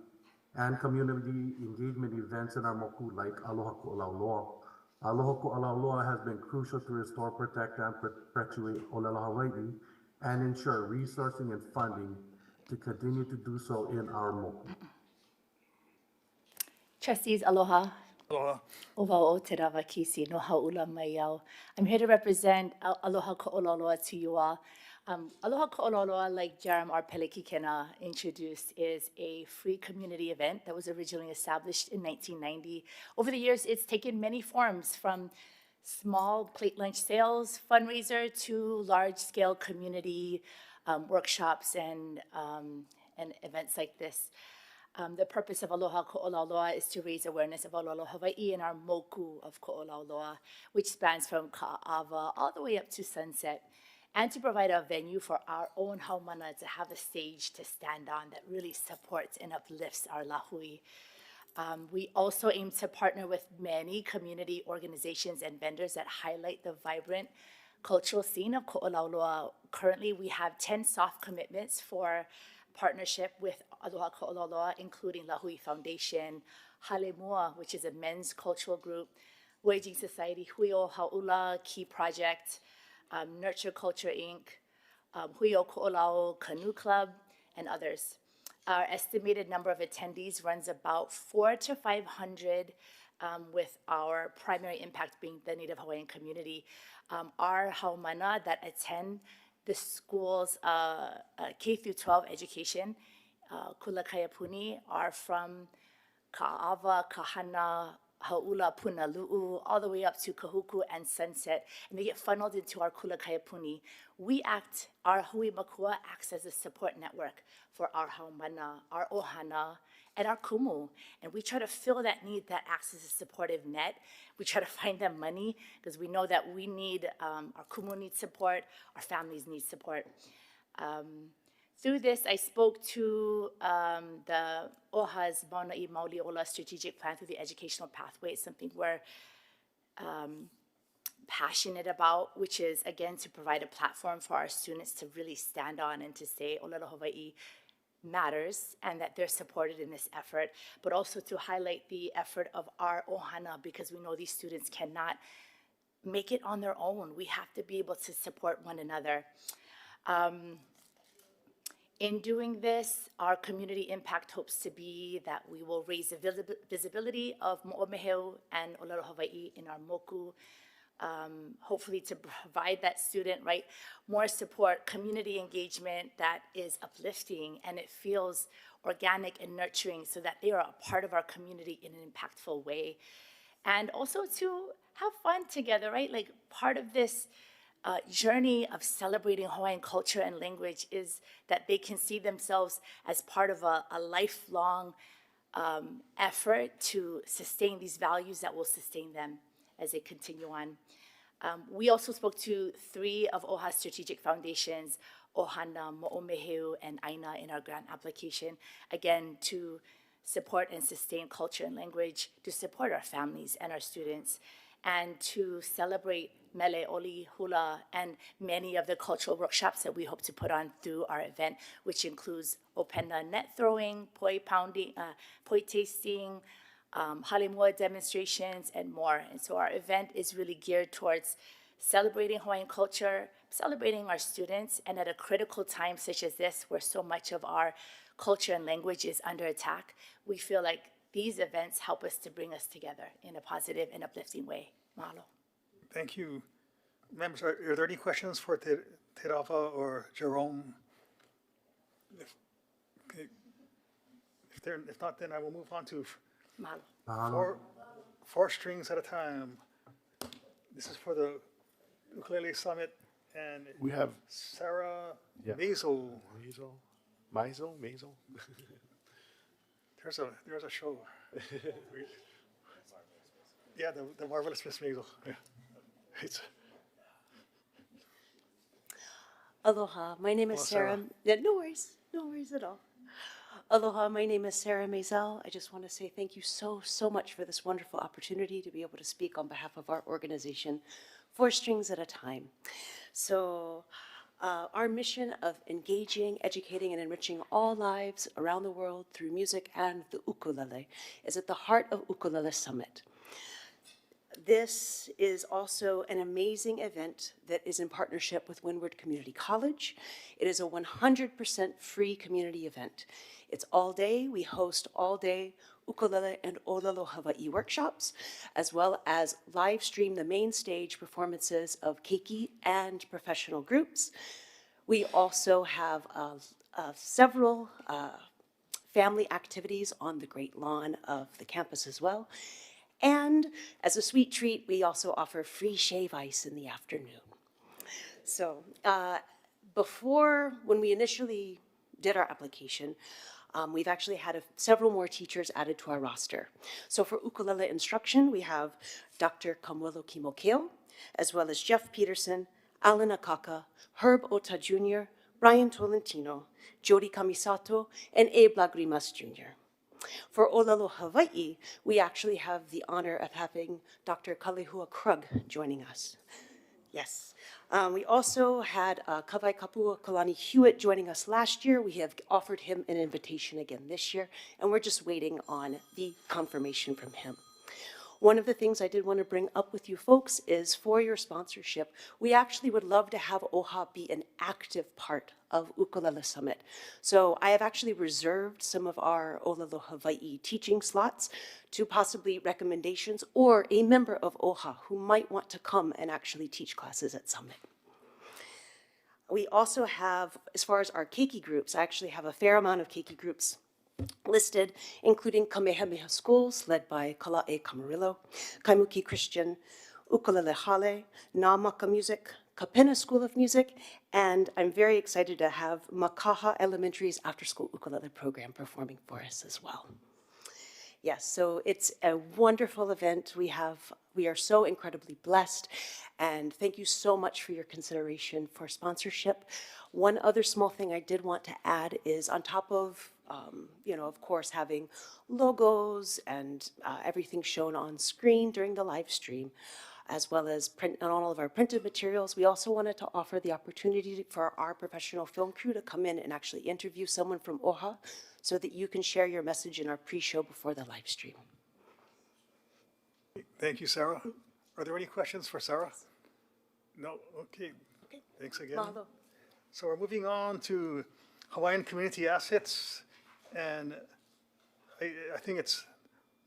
and community engagement events in our moku like Aloha Ko'olauloa. Aloha Ko'olauloa has been crucial to restore, protect, and perpetuate Olala Hawaii, and ensure resourcing and funding to continue to do so in our moku. Trustees, aloha. Aloha. Ova o te rawa kisi no haula mai au. I'm here to represent Aloha Ko'ololoa to you all. Aloha Ko'ololoa, like Jaram R. Pelekikena introduced, is a free community event that was originally established in 1990. Over the years, it's taken many forms, from small plate lunch sales fundraiser to large-scale community workshops and events like this. The purpose of Aloha Ko'olauloa is to raise awareness of Aloha Hawaii and our moku of Ko'olauloa, which spans from Ka'ava all the way up to sunset, and to provide a venue for our own haumana to have a stage to stand on that really supports and uplifts our lahui. We also aim to partner with many community organizations and vendors that highlight the vibrant cultural scene of Ko'olauloa. Currently, we have 10 soft commitments for partnership with Aloha Ko'olauloa, including Lahui Foundation, Hale Mua, which is a men's cultural group, Waging Society, Hui o Haula Key Project, Nurture Culture Inc., Hui o Ko'olau Canoe Club, and others. Our estimated number of attendees runs about 400 to 500, with our primary impact being the Native Hawaiian community. Our haumana that attend the school's K through 12 education, Kulakaiapuni, are from Ka'ava, Kahana, Hau'ula, Punalu'u, all the way up to Kahuku and Sunset, and they get funneled into our Kulakaiapuni. Our Hui Makua acts as a support network for our haumana, our ohana, and our kumu. And we try to fill that need that acts as a supportive net. We try to find them money because we know that we need, our kumu needs support, our families need support. Through this, I spoke to the OHA's Mauli Ola strategic plan through the educational pathway. It's something we're passionate about, which is, again, to provide a platform for our students to really stand on and to say, Olelo Hawaii matters and that they're supported in this effort, but also to highlight the effort of our ohana, because we know these students cannot make it on their own. We have to be able to support one another. In doing this, our community impact hopes to be that we will raise the visibility of Mo'omeheu and Olelo Hawaii in our moku, hopefully to provide that student, right, more support, community engagement that is uplifting and it feels organic and nurturing so that they are a part of our community in an impactful way. And also to have fun together, right? Like part of this journey of celebrating Hawaiian culture and language is that they can see themselves as part of a lifelong effort to sustain these values that will sustain them as they continue on. We also spoke to 3 of OHA's strategic foundations, Ohana, Mo'omeheu, and Aina in our grant application, again, to support and sustain culture and language, to support our families and our students, and to celebrate mele, oli, hula, and many of the cultural workshops that we hope to put on through our event, which includes opena net throwing, poi pounding, poi tasting, halimua demonstrations, and more. And so our event is really geared towards celebrating Hawaiian culture, celebrating our students, and at a critical time such as this, where so much of our culture and language is under attack, we feel like these events help us to bring us together in a positive and uplifting way. Mahalo. Thank you. Members, are there any questions for Te Rawa or Jerome? If not, then I will move on to four strings at a time. This is for the Ukulele Summit, and we have Sarah Maisel. There's a show. Yeah, the Marvelous Miss Maisel. Yeah. Aloha, my name is Sarah. Yeah, no worries at all. Aloha, my name is Sarah Maisel. I just want to say thank you so much for this wonderful opportunity to be able to speak on behalf of our organization, 4 Strings at a Time. So our mission of engaging, educating, and enriching all lives around the world through music and the ukulele is at the heart of Ukulele Summit. This is also an amazing event that is in partnership with Windward Community College. It is a 100% free community event. It's all day. We host all day ukulele and olelo Hawaii workshops, as well as live stream the main stage performances of keiki and professional groups. We also have several family activities on the great lawn of the campus as well. And as a sweet treat, we also offer free shave ice in the afternoon. So when we initially did our application, we've actually had several more teachers added to our roster. So for ukulele instruction, we have Dr. Kamwelo Kimokeo, as well as Jeff Peterson, Alan Akaka, Herb Ota Jr., Brian Tolentino, Jody Kamisato, and Abe Lagrimas Jr. For Olelo Hawaii, we actually have the honor of having Dr. Kalehua Krug joining us. Yes. We also had Kawai Kapua Kalani Hewitt joining us last year. We have offered him an invitation again this year, and we're just waiting on the confirmation from him. One of the things I did want to bring up with you folks is for your sponsorship, we actually would love to have OHA be an active part of Ukulele Summit. So I have actually reserved some of our Olelo Hawaii teaching slots to possibly recommendations or a member of OHA who might want to come and actually teach classes at Summit. We also have, as far as our keiki groups, I actually have a fair amount of keiki groups listed, including Kamehameha Schools, led by Kala'e Kamarillo, Kaimuki Christian, Ukulele Hale, Nāmaka Music, Kapena School of Music, and I'm very excited to have Makaha Elementary's after-school ukulele program performing for us as well. Yes, so it's a wonderful event. We are so incredibly blessed, and thank you so much for your consideration for sponsorship. One other small thing I did want to add is on top of, of course, having logos and everything shown on screen during the live stream, as well as print on all of our printed materials, we also wanted to offer the opportunity for our professional film crew to come in and actually interview someone from OHA so that you can share your message in our pre-show before the live stream. Thank you, Sarah. Are there any questions for Sarah? No? Okay. Thanks again. Mahalo. So we're moving on to Hawaiian Community Assets, and I think it's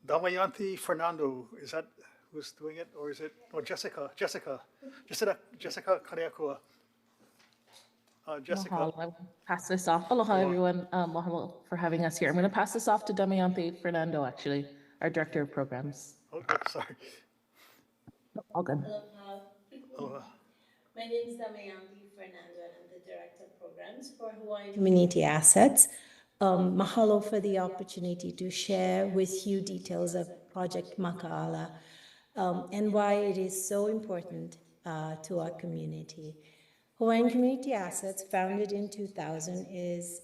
Damayanti Fernando. Is that who's doing it, or is it, Jessica Kaneakua. Jessica. Mahalo. I'll pass this off. Aloha, everyone. Mahalo for having us here. I'm going to pass this off to Damayanti Fernando, actually, our Director of Programs. Okay, sorry. All good. Aloha. My name is Damayanti Fernando, and I'm the Director of Programs for Hawaiian Community Assets. Mahalo for the opportunity to share with you details of Project Maka'ala and why it is so important to our community. Hawaiian Community Assets, founded in 2000, is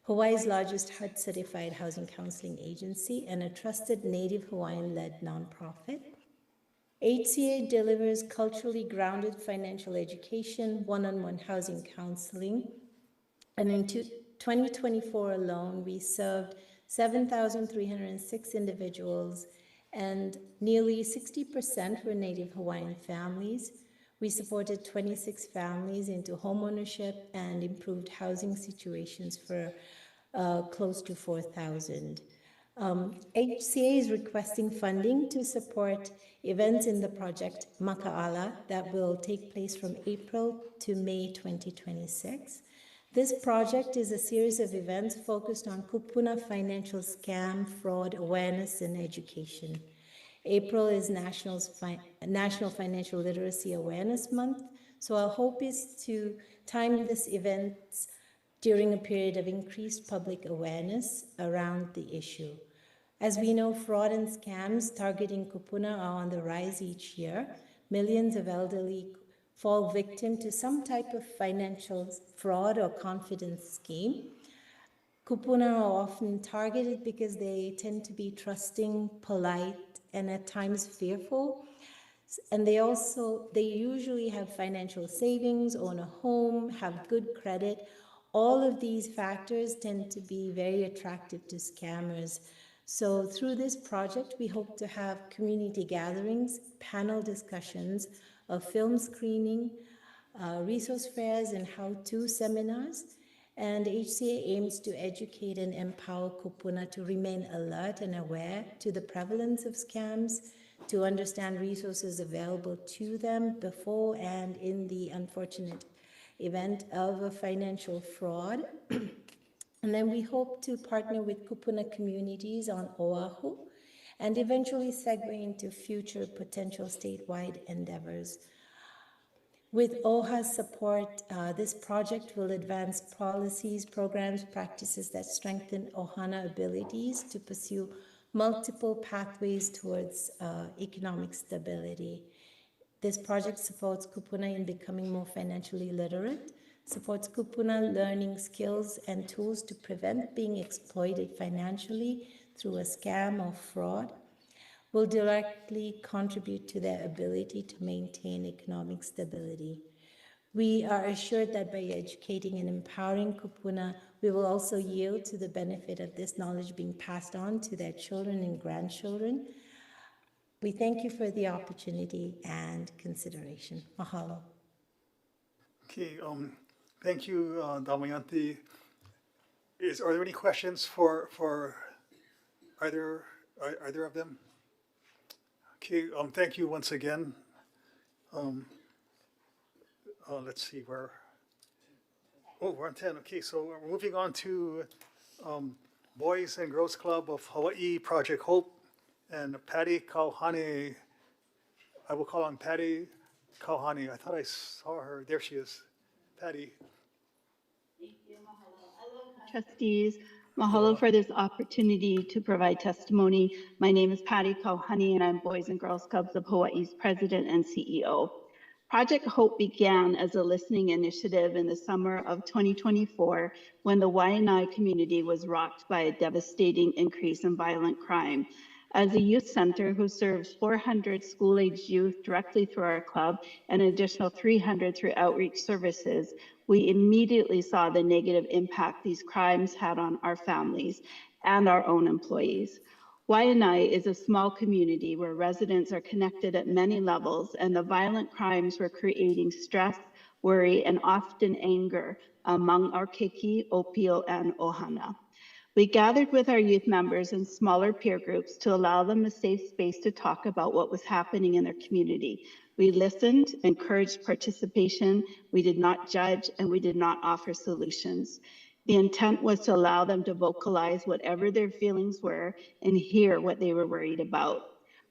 Hawaii's largest HUD-certified housing counseling agency and a trusted Native Hawaiian-led nonprofit. HCA delivers culturally grounded financial education, one-on-one housing counseling, and in 2024 alone, we served 7,306 individuals, and nearly 60% were Native Hawaiian families. We supported 26 families into homeownership and improved housing situations for close to 4,000. HCA is requesting funding to support events in the project Maka'ala that will take place from April to May 2026. This project is a series of events focused on kupuna financial scam, fraud, awareness, and education. April is National Financial Literacy Awareness Month, so our hope is to time this event during a period of increased public awareness around the issue. As we know, fraud and scams targeting kupuna are on the rise each year. Millions of elderly fall victim to some type of financial fraud or confidence scheme. Kupuna are often targeted because they tend to be trusting, polite, and at times fearful. And they usually have financial savings, own a home, have good credit. All of these factors tend to be very attractive to scammers. So through this project, we hope to have community gatherings, panel discussions, a film screening, resource fairs and how-to seminars. And HCA aims to educate and empower kupuna to remain alert and aware to the prevalence of scams, to understand resources available to them before and in the unfortunate event of a financial fraud. And then we hope to partner with kupuna communities on Oahu and eventually segue into future potential statewide endeavors. With OHA's support, this project will advance policies, programs, practices that strengthen Ohana abilities to pursue multiple pathways towards economic stability. This project supports kupuna in becoming more financially literate, supports kupuna learning skills and tools to prevent being exploited financially through a scam or fraud, will directly contribute to their ability to maintain economic stability. We are assured that by educating and empowering kupuna, we will also yield to the benefit of this knowledge being passed on to their children and grandchildren. We thank you for the opportunity and consideration. Mahalo. Okay, thank you, Damayanti. Are there any questions for either of them? Okay, thank you once again. Let's see where. Oh, we're on 10. Okay, so we're moving on to Boys and Girls Club of Hawaii, Project Hope, and Patty Kauhane. I will call on Patty Kauhane. I thought I saw her. There she is. Patty. Trustees, mahalo for this opportunity to provide testimony. My name is Patty Kauhane, and I'm Boys and Girls Clubs of Hawaii's president and CEO. Project Hope began as a listening initiative in the summer of 2024 when the Waianae community was rocked by a devastating increase in violent crime. As a youth center who serves 400 school-aged youth directly through our club and an additional 300 through outreach services, we immediately saw the negative impact these crimes had on our families and our own employees. Waianae is a small community where residents are connected at many levels, and the violent crimes were creating stress, worry, and often anger among our keiki, opio, and ohana. We gathered with our youth members in smaller peer groups to allow them a safe space to talk about what was happening in their community. We listened, encouraged participation, we did not judge, and we did not offer solutions. The intent was to allow them to vocalize whatever their feelings were and hear what they were worried about.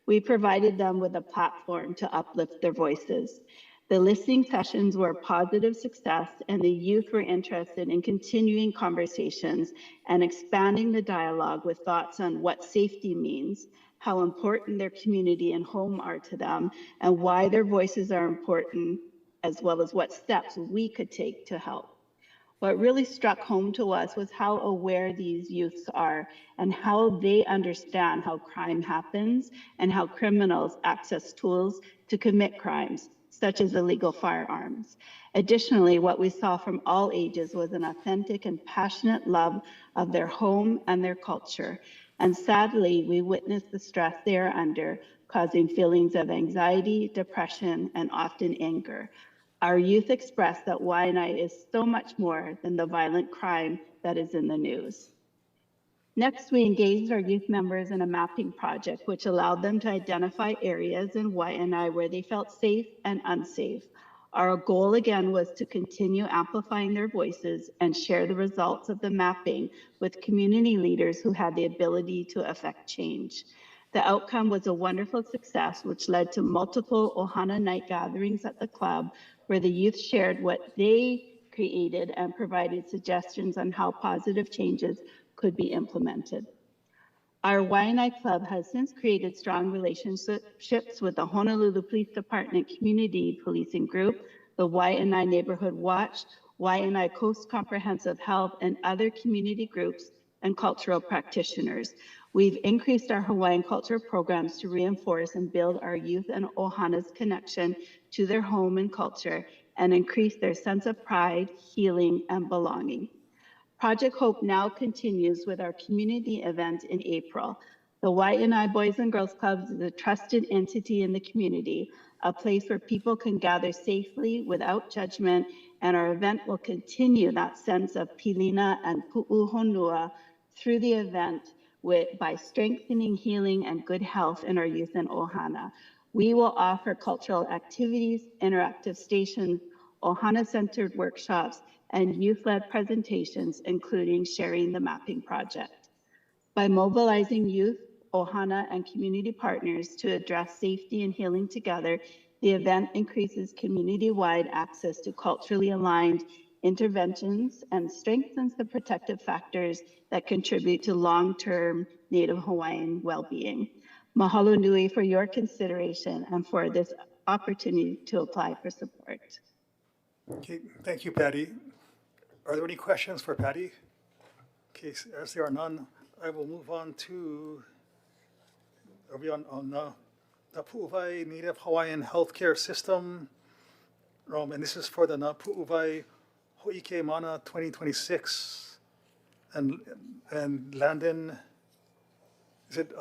We provided them with a platform to uplift their voices. The listening sessions were a positive success, and the youth were interested in continuing conversations and expanding the dialogue with thoughts on what safety means, how important their community and home are to them, and why their voices are important, as well as what steps we could take to help. What really struck home to us was how aware these youths are and how they understand how crime happens and how criminals access tools to commit crimes, such as illegal firearms. Additionally, what we saw from all ages was an authentic and passionate love of their home and their culture. And sadly, we witnessed the stress they are under, causing feelings of anxiety, depression, and often anger. Our youth expressed that Waianae is so much more than the violent crime that is in the news. Next, we engaged our youth members in a mapping project, which allowed them to identify areas in Waianae where they felt safe and unsafe. Our goal again was to continue amplifying their voices and share the results of the mapping with community leaders who had the ability to affect change. The outcome was a wonderful success, which led to multiple Ohana night gatherings at the club, where the youth shared what they created and provided suggestions on how positive changes could be implemented. Our Waianae Club has since created strong relationships with the Honolulu Police Department Community Policing Group, the Waianae Neighborhood Watch, Waianae Coast Comprehensive Health, and other community groups and cultural practitioners. We've increased our Hawaiian culture programs to reinforce and build our youth and Ohana's connection to their home and culture and increase their sense of pride, healing, and belonging. Project Hope now continues with our community event in April. The YNI Boys and Girls Clubs is a trusted entity in the community, a place where people can gather safely without judgment, and our event will continue that sense of pilina and pu'uhonua through the event by strengthening, healing, and good health in our youth in Ohana. We will offer cultural activities, interactive stations, Ohana-centered workshops, and youth-led presentations, including sharing the mapping project. By mobilizing youth, Ohana, and community partners to address safety and healing together, the event increases community-wide access to culturally aligned interventions and strengthens the protective factors that contribute to long-term Native Hawaiian well-being. Mahalo nui for your consideration and for this opportunity to apply for support. Okay, thank you, Patty. Are there any questions for Patty? Okay, as there are none, I will move on to, are we on the Pu'uvai Native Hawaiian Healthcare System? And this is for the Na Pu'uvai Ho'ike Mana 2026. And Landon, is it?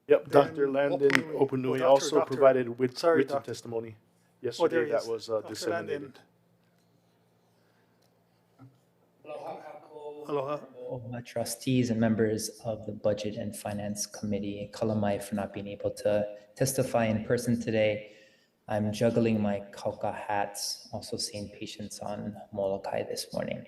Yep, Dr. Landon Opunui also provided written testimony yesterday that was disseminated. Aloha. OHA trustees and members of the Budget and Finance Committee, kalamai for not being able to testify in person today. I'm juggling my kauka hats, also seeing patients on Molokai this morning.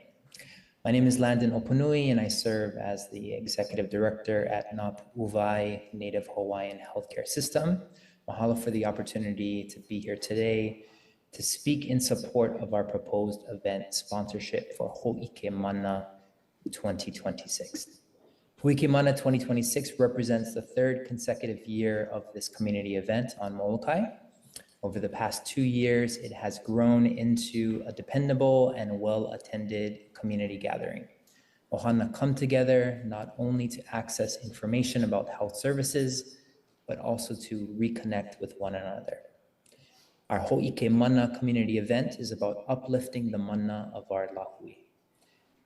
My name is Landon Opunui, and I serve as the Executive Director at Na Pu'uvai Native Hawaiian Healthcare System. Mahalo for the opportunity to be here today to speak in support of our proposed event sponsorship for Ho'ike Mana 2026. Ho'ike Mana 2026 represents the third consecutive year of this community event on Molokai. Over the past 2 years, it has grown into a dependable and well-attended community gathering. Ohana come together not only to access information about health services, but also to reconnect with one another. Our Ho'ike Mana community event is about uplifting the mana of our lahui.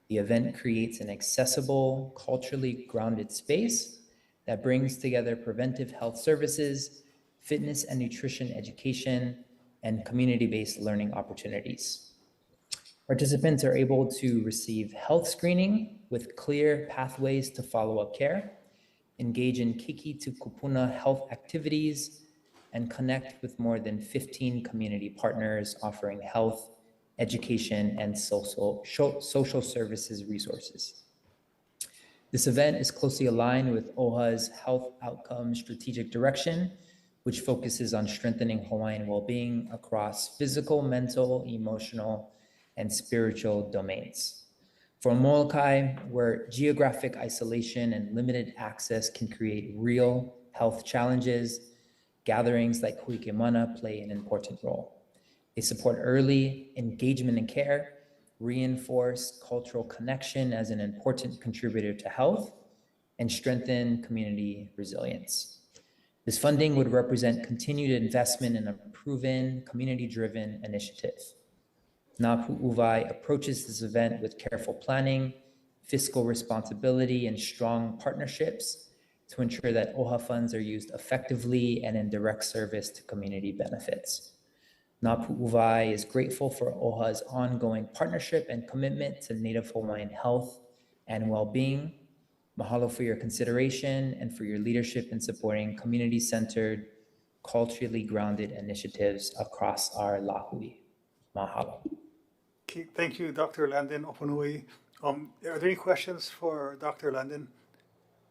The event creates an accessible, culturally grounded space that brings together preventive health services, fitness and nutrition education, and community-based learning opportunities. Participants are able to receive health screening with clear pathways to follow-up care, engage in kiki to kupuna health activities, and connect with more than 15 community partners offering health, education, and social services resources. This event is closely aligned with OHA's Health Outcomes Strategic Direction, which focuses on strengthening Hawaiian well-being across physical, mental, emotional, and spiritual domains. For Molokai, where geographic isolation and limited access can create real health challenges, gatherings like Ho'ike Mana play an important role. They support early engagement and care, reinforce cultural connection as an important contributor to health, and strengthen community resilience. This funding would represent continued investment in a proven, community-driven initiative. Na Pu'uvai approaches this event with careful planning, fiscal responsibility, and strong partnerships to ensure that OHA funds are used effectively and in direct service to community benefits. Na Pu'uvai is grateful for OHA's ongoing partnership and commitment to Native Hawaiian health and well-being. Mahalo for your consideration and for your leadership in supporting community-centered, culturally grounded initiatives across our lahui. Mahalo. Okay, thank you, Dr. Landon Opunui. Are there any questions for Dr. Landon?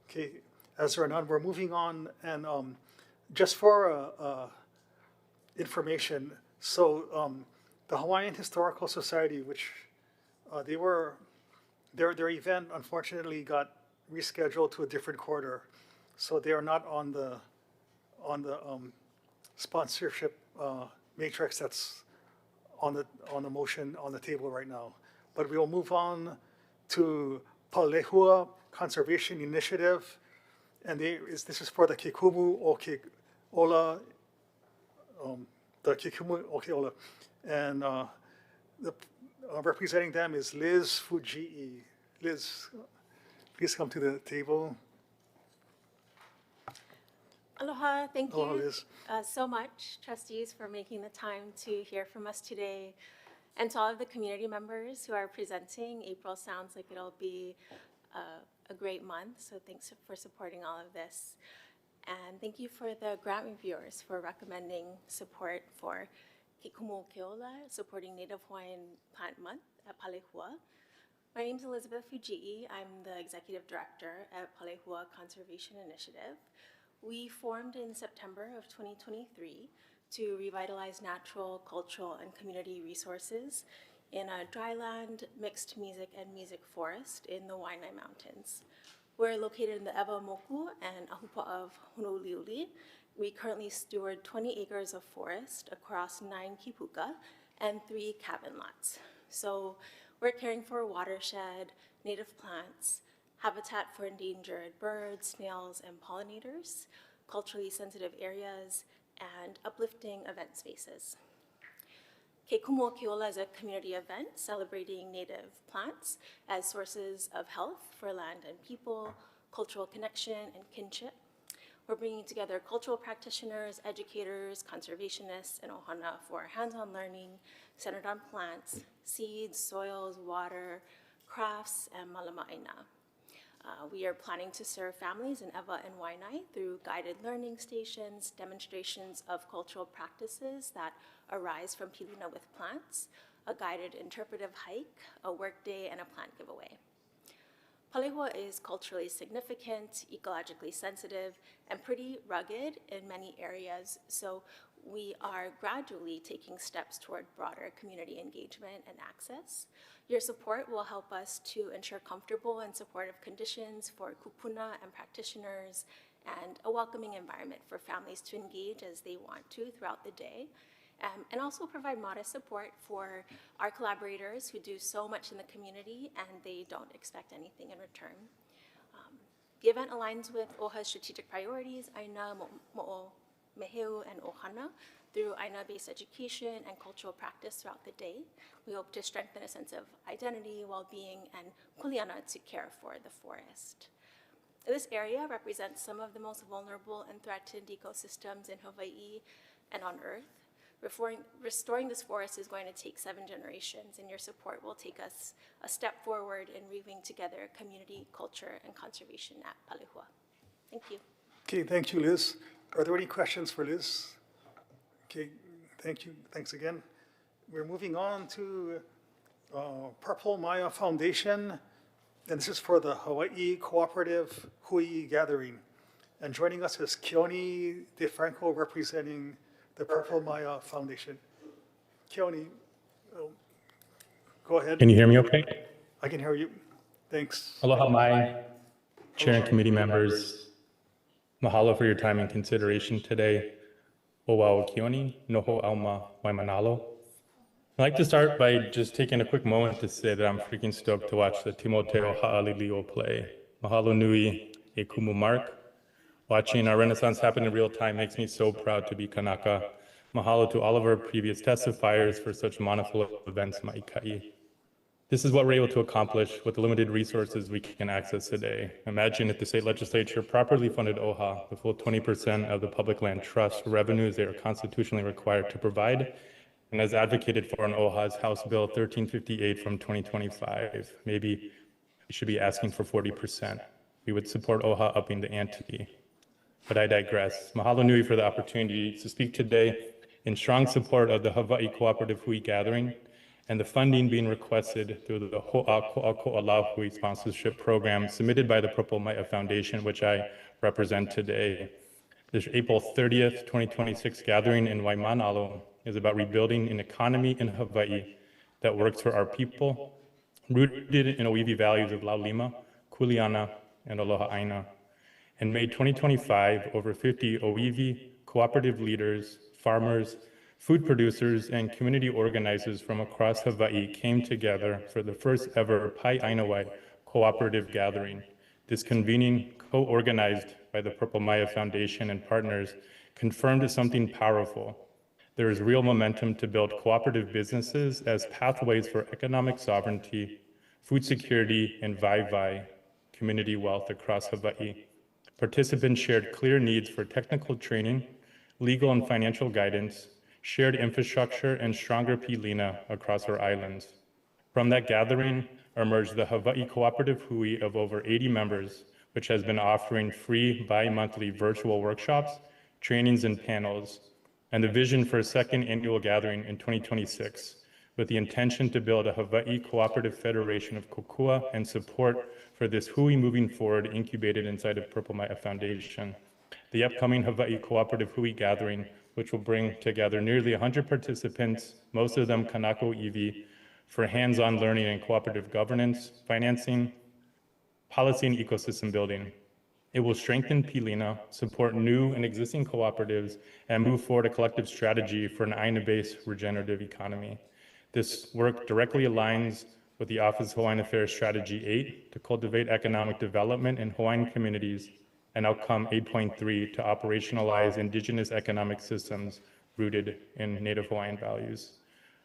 Okay, as there are none, we're moving on. And just for information, so the Hawaiian Historical Society, which their event unfortunately got rescheduled to a different quarter, so they are not on the sponsorship matrix that's on the motion on the table right now. But we will move on to Palehua Conservation Initiative, and this is for the Kikumu Ola, the Kikumu Ola, and representing them is Liz Fujii. Liz, please come to the table. Aloha, thank Aloha, you Liz. so much, trustees, for making the time to hear from us today. And to all of the community members who are presenting, April sounds like it'll be a great month, so thanks for supporting all of this. And thank you for the grant reviewers for recommending support for Ke Kumu Keola, supporting Native Hawaiian Plant Month at Palehua. My name is Elizabeth Fujii. I'm the Executive Director at Palehua Conservation Initiative. We formed in September of 2023 to revitalize natural, cultural, and community resources in a dryland, mixed music and music forest in the Waianae Mountains. We're located in the Ewa Moku and Ahupa of Honolulu. We currently steward 20 acres of forest across 9 kipuka and 3 cabin lots. So we're caring for a watershed, native plants, habitat for endangered birds, snails, and pollinators, culturally sensitive areas, and uplifting event spaces. Ke Kumu Keola is a community event celebrating native plants as sources of health for land and people, cultural connection, and kinship. We're bringing together cultural practitioners, educators, conservationists, and ohana for hands-on learning centered on plants, seeds, soils, water, crafts, and malama'aina. We are planning to serve families in Ewa and Waianae through guided learning stations, demonstrations of cultural practices that arise from pilina with plants, a guided interpretive hike, a workday, and a plant giveaway. Palehua is culturally significant, ecologically sensitive, and pretty rugged in many areas, so we are gradually taking steps toward broader community engagement and access. Your support will help us to ensure comfortable and supportive conditions for kupuna and practitioners, and a welcoming environment for families to engage as they want to throughout the day. And also provide modest support for our collaborators who do so much in the community and they don't expect anything in return. The event aligns with OHA's strategic priorities, Aina, Mo'o, Meheu, and Ohana, through Aina-based education and cultural practice throughout the day. We hope to strengthen a sense of identity, well-being, and kuleana to care for the forest. This area represents some of the most vulnerable and threatened ecosystems in Hawaii and on Earth. Restoring this forest is going to take 7 generations, and your support will take us a step forward in weaving together community, culture, and conservation at Palehua. Thank you. Okay, thank you, Liz. Are there any questions for Liz? Okay, thank you. Thanks again. We're moving on to Purple Maya Foundation, and this is for the Hawaii Cooperative Hui Gathering. And joining us is Keone DeFranco representing the Purple Maya Foundation. Keone, go ahead. Can you hear me okay? I can hear you. Thanks. Aloha mai, Chair and committee members. Mahalo for your time and consideration today. Owao Keone, noho auma waimanalo. I'd like to start by just taking a quick moment to say that I'm freaking stoked to watch the Timoteo Ha'alilio play. Mahalo nui e kumu mark. Watching our Renaissance happen in real time makes me so proud to be Kanaka. Mahalo to all of our previous testifiers for such wonderful events, Maikai. This is what we're able to accomplish with the limited resources we can access today. Imagine if the state legislature properly funded OHA, the full 20% of the public land trust revenues they are constitutionally required to provide, and as advocated for in OHA's House Bill 1358 from 2025. Maybe we should be asking for 40%. We would support OHA upping the ante. But I digress. Mahalo nui for the opportunity to speak today in strong support of the Hawaii Cooperative Hui Gathering and the funding being requested through the Ho'a Ko'ako'ala Hui sponsorship program submitted by the Purple Maya Foundation, which I represent today. This April 30th, 2026 gathering in Waimanalo is about rebuilding an economy in Hawaii that works for our people, rooted in Oiwi values of Laulima, Kuleana, and Aloha Aina. In May 2025, over 50 Oiwi cooperative leaders, farmers, food producers, and community organizers from across Hawaii came together for the first ever Pai Ainawai cooperative gathering. This convening, co-organized by the Purple Maya Foundation and partners, confirmed something powerful, There is real momentum to build cooperative businesses as pathways for economic sovereignty, food security, and vai-vai, community wealth across Hawaii. Participants shared clear needs for technical training, legal and financial guidance, shared infrastructure, and stronger pilina across our islands. From that gathering emerged the Hawaii Cooperative Hui of over 80 members, which has been offering free bi-monthly virtual workshops, trainings, and panels, and the vision for a second annual gathering in 2026, with the intention to build a Hawaii Cooperative Federation of Kokua and support for this Hui moving forward incubated inside of Purple Mai'a Foundation. The upcoming Hawaii Cooperative Hui gathering, which will bring together nearly 100 participants, most of them Kanako Iwi, for hands-on learning and cooperative governance, financing, policy, and ecosystem building. It will strengthen pilina, support new and existing cooperatives, and move forward a collective strategy for an Aina-based regenerative economy. This work directly aligns with the Office of Hawaiian Affairs Strategy 8 to cultivate economic development in Hawaiian communities, and Outcome 8.3 to operationalize indigenous economic systems rooted in Native Hawaiian values.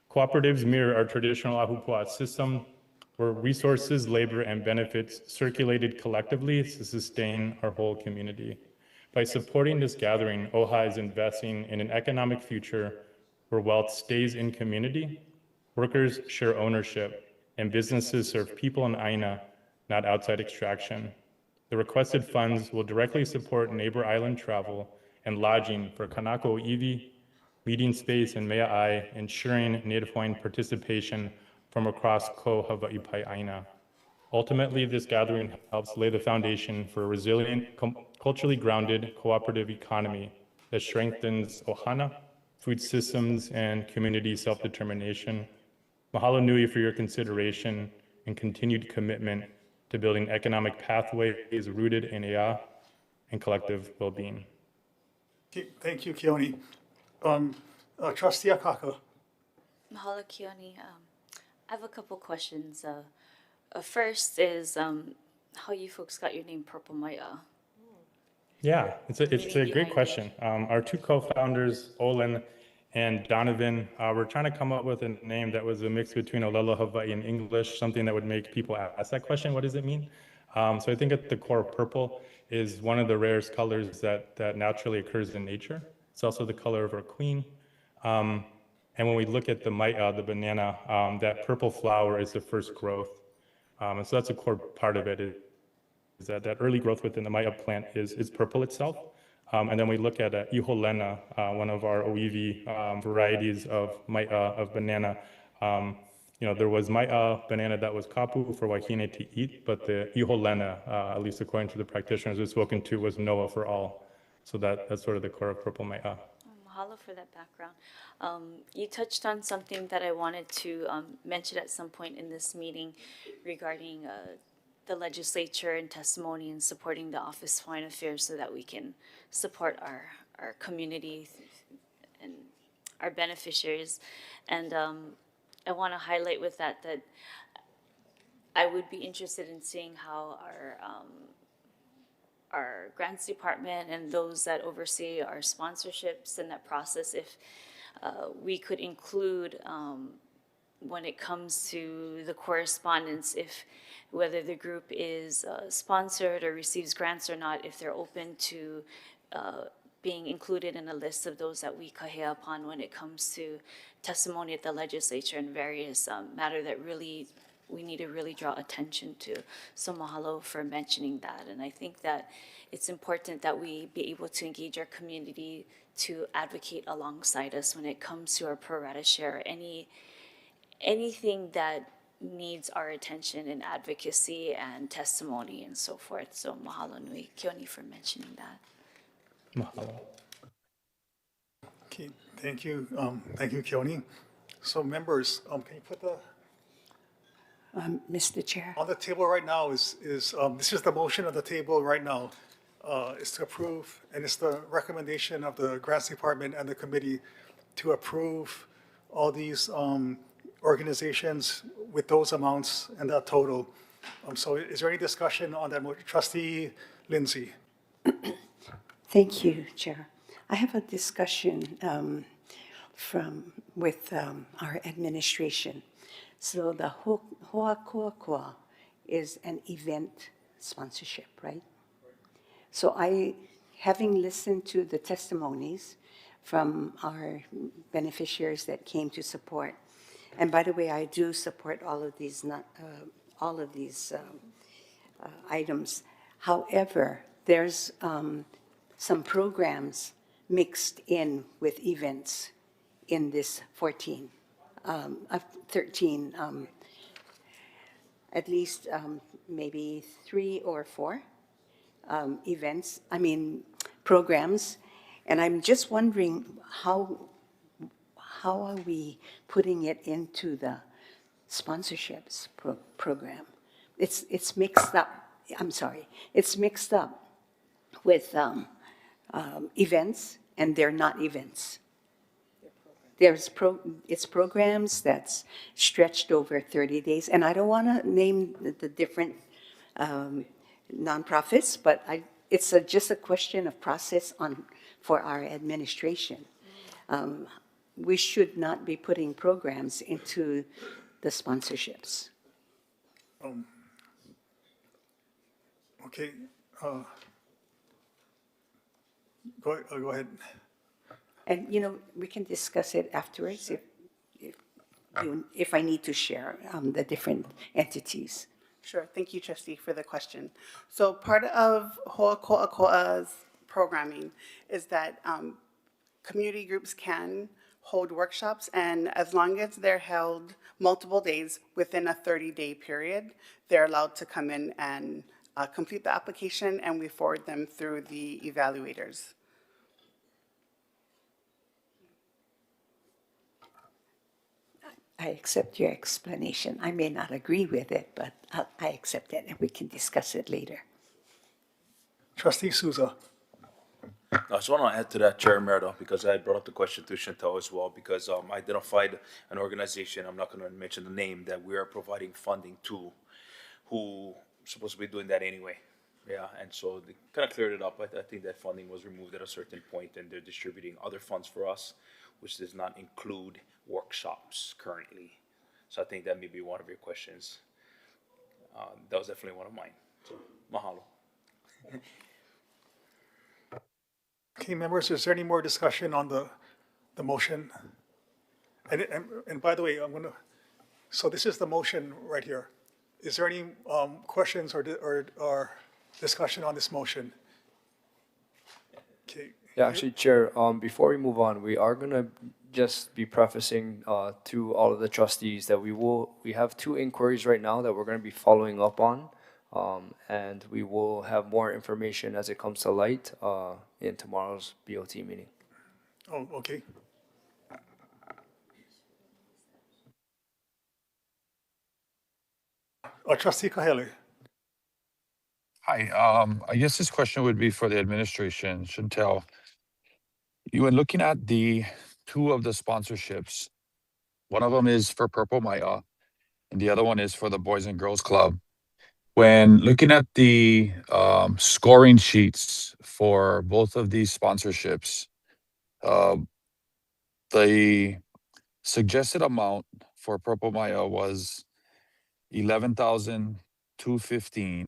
Cooperatives mirror our traditional ahupua'a system, where resources, labor, and benefits circulated collectively to sustain our whole community. By supporting this gathering, OHA is investing in an economic future where wealth stays in community, workers share ownership, and businesses serve people in Aina, not outside extraction. The requested funds will directly support neighbor island travel and lodging for Kanako Iwi, meeting space in Mea'ai, ensuring Native Hawaiian participation from across Ko Hawaii Pai Aina. Ultimately, this gathering helps lay the foundation for a resilient, culturally grounded, cooperative economy that strengthens ohana, food systems, and community self-determination. Mahalo nui for your consideration and continued commitment to building economic pathways rooted in ea and collective well-being. Thank you, Keone. Trustee Akaka. Mahalo, Keone. I have a couple questions. First is how you folks got your name Purple Mai'a. Yeah, it's a great question. Our two co-founders, Olin and Donovan, were trying to come up with a name that was a mix between Olelo Hawaii and English, something that would make people ask that question, what does it mean? So I think at the core, purple is one of the rarest colors that naturally occurs in nature. It's also the color of our queen. And when we look at the mai'a, the banana, that purple flower is the first growth. And so that's a core part of it, is that early growth within the mai'a plant is purple itself. And then we look at iholena, one of our oiwi varieties of mai'a, of banana. There was mai'a banana that was kapu for wahine to eat, but the iholena, at least according to the practitioners we've spoken to, was noa for all. So that's sort of the core of purple mai'a. Mahalo for that background. You touched on something that I wanted to mention at some point in this meeting regarding the legislature and testimony and supporting the Office of Hawaiian Affairs so that we can support our community and our beneficiaries. And I want to highlight with that I would be interested in seeing how our grants department and those that oversee our sponsorships and that process, if we could include when it comes to the correspondence, if whether the group is sponsored or receives grants or not, if they're open to being included in a list of those that we kahea upon when it comes to testimony at the legislature and various matter that really we need to really draw attention to. So mahalo for mentioning that. And I think that it's important that we be able to engage our community to advocate alongside us when it comes to our pro rata share, anything that needs our attention in advocacy and testimony and so forth. So mahalo nui, Keone, for mentioning that. Mahalo. Okay, thank you, Keone. So members, can you put the Mr. Chair. on the table right now is this is the motion on the table right now, is to approve, and it's the recommendation of the grants department and the committee to approve all these organizations with those amounts and that total. So is there any discussion on that motion? Trustee Lindsay. Thank you, Chair. I have a discussion. with our administration. So the Hoa Kua Kua is an event sponsorship, right? So having listened to the testimonies from our beneficiaries that came to support, and by the way, I do support all of these items. However, there's some programs mixed in with events in this 13, at least maybe 3 or 4 programs. And I'm just wondering how are we putting it into the sponsorships program? It's mixed up. I'm sorry. It's mixed up with events, and they're not events. It's programs that's stretched over 30 days, and I don't want to name the different nonprofits, but it's just a question of process for our administration. We should not be putting programs into the sponsorships. Okay. Go ahead. And, we can discuss it afterwards if I need to share the different entities. Sure. Thank you, Trustee, for the question. So part of Ho'oko'ako'a's programming is that community groups can hold workshops, and as long as they're held multiple days within a 30-day period, they're allowed to come in and complete the application, and we forward them through the evaluators. I accept your explanation. I may not agree with it, but I accept it, and we can discuss it later. Trustee Souza. I just want to add to that, Chair Emerito, because I brought up the question to Chantal as well, because I identified an organization, I'm not going to mention the name, that we are providing funding to, who supposed to be doing that anyway. Yeah, and so they kind of cleared it up. I think that funding was removed at a certain point, and they're distributing other funds for us, which does not include workshops currently. So I think that may be one of your questions. That was definitely one of mine. So, mahalo. Okay, members, is there any more discussion on the motion? And by the way, so this is the motion right here. Is there any questions or discussion on this motion? Okay. Yeah, actually, Chair, before we move on, we are going to just be prefacing to all of the trustees that we have 2 inquiries right now that we're going to be following up on, and we will have more information as it comes to light in tomorrow's BOT meeting. Oh, okay. Trustee Kahele. Hi, I guess this question would be for the administration. Chantel, you were looking at the 2 of the sponsorships. One of them is for Purple Maya, and the other one is for the Boys and Girls Club. When looking at the scoring sheets for both of these sponsorships, the suggested amount for Purple Maya was $11,215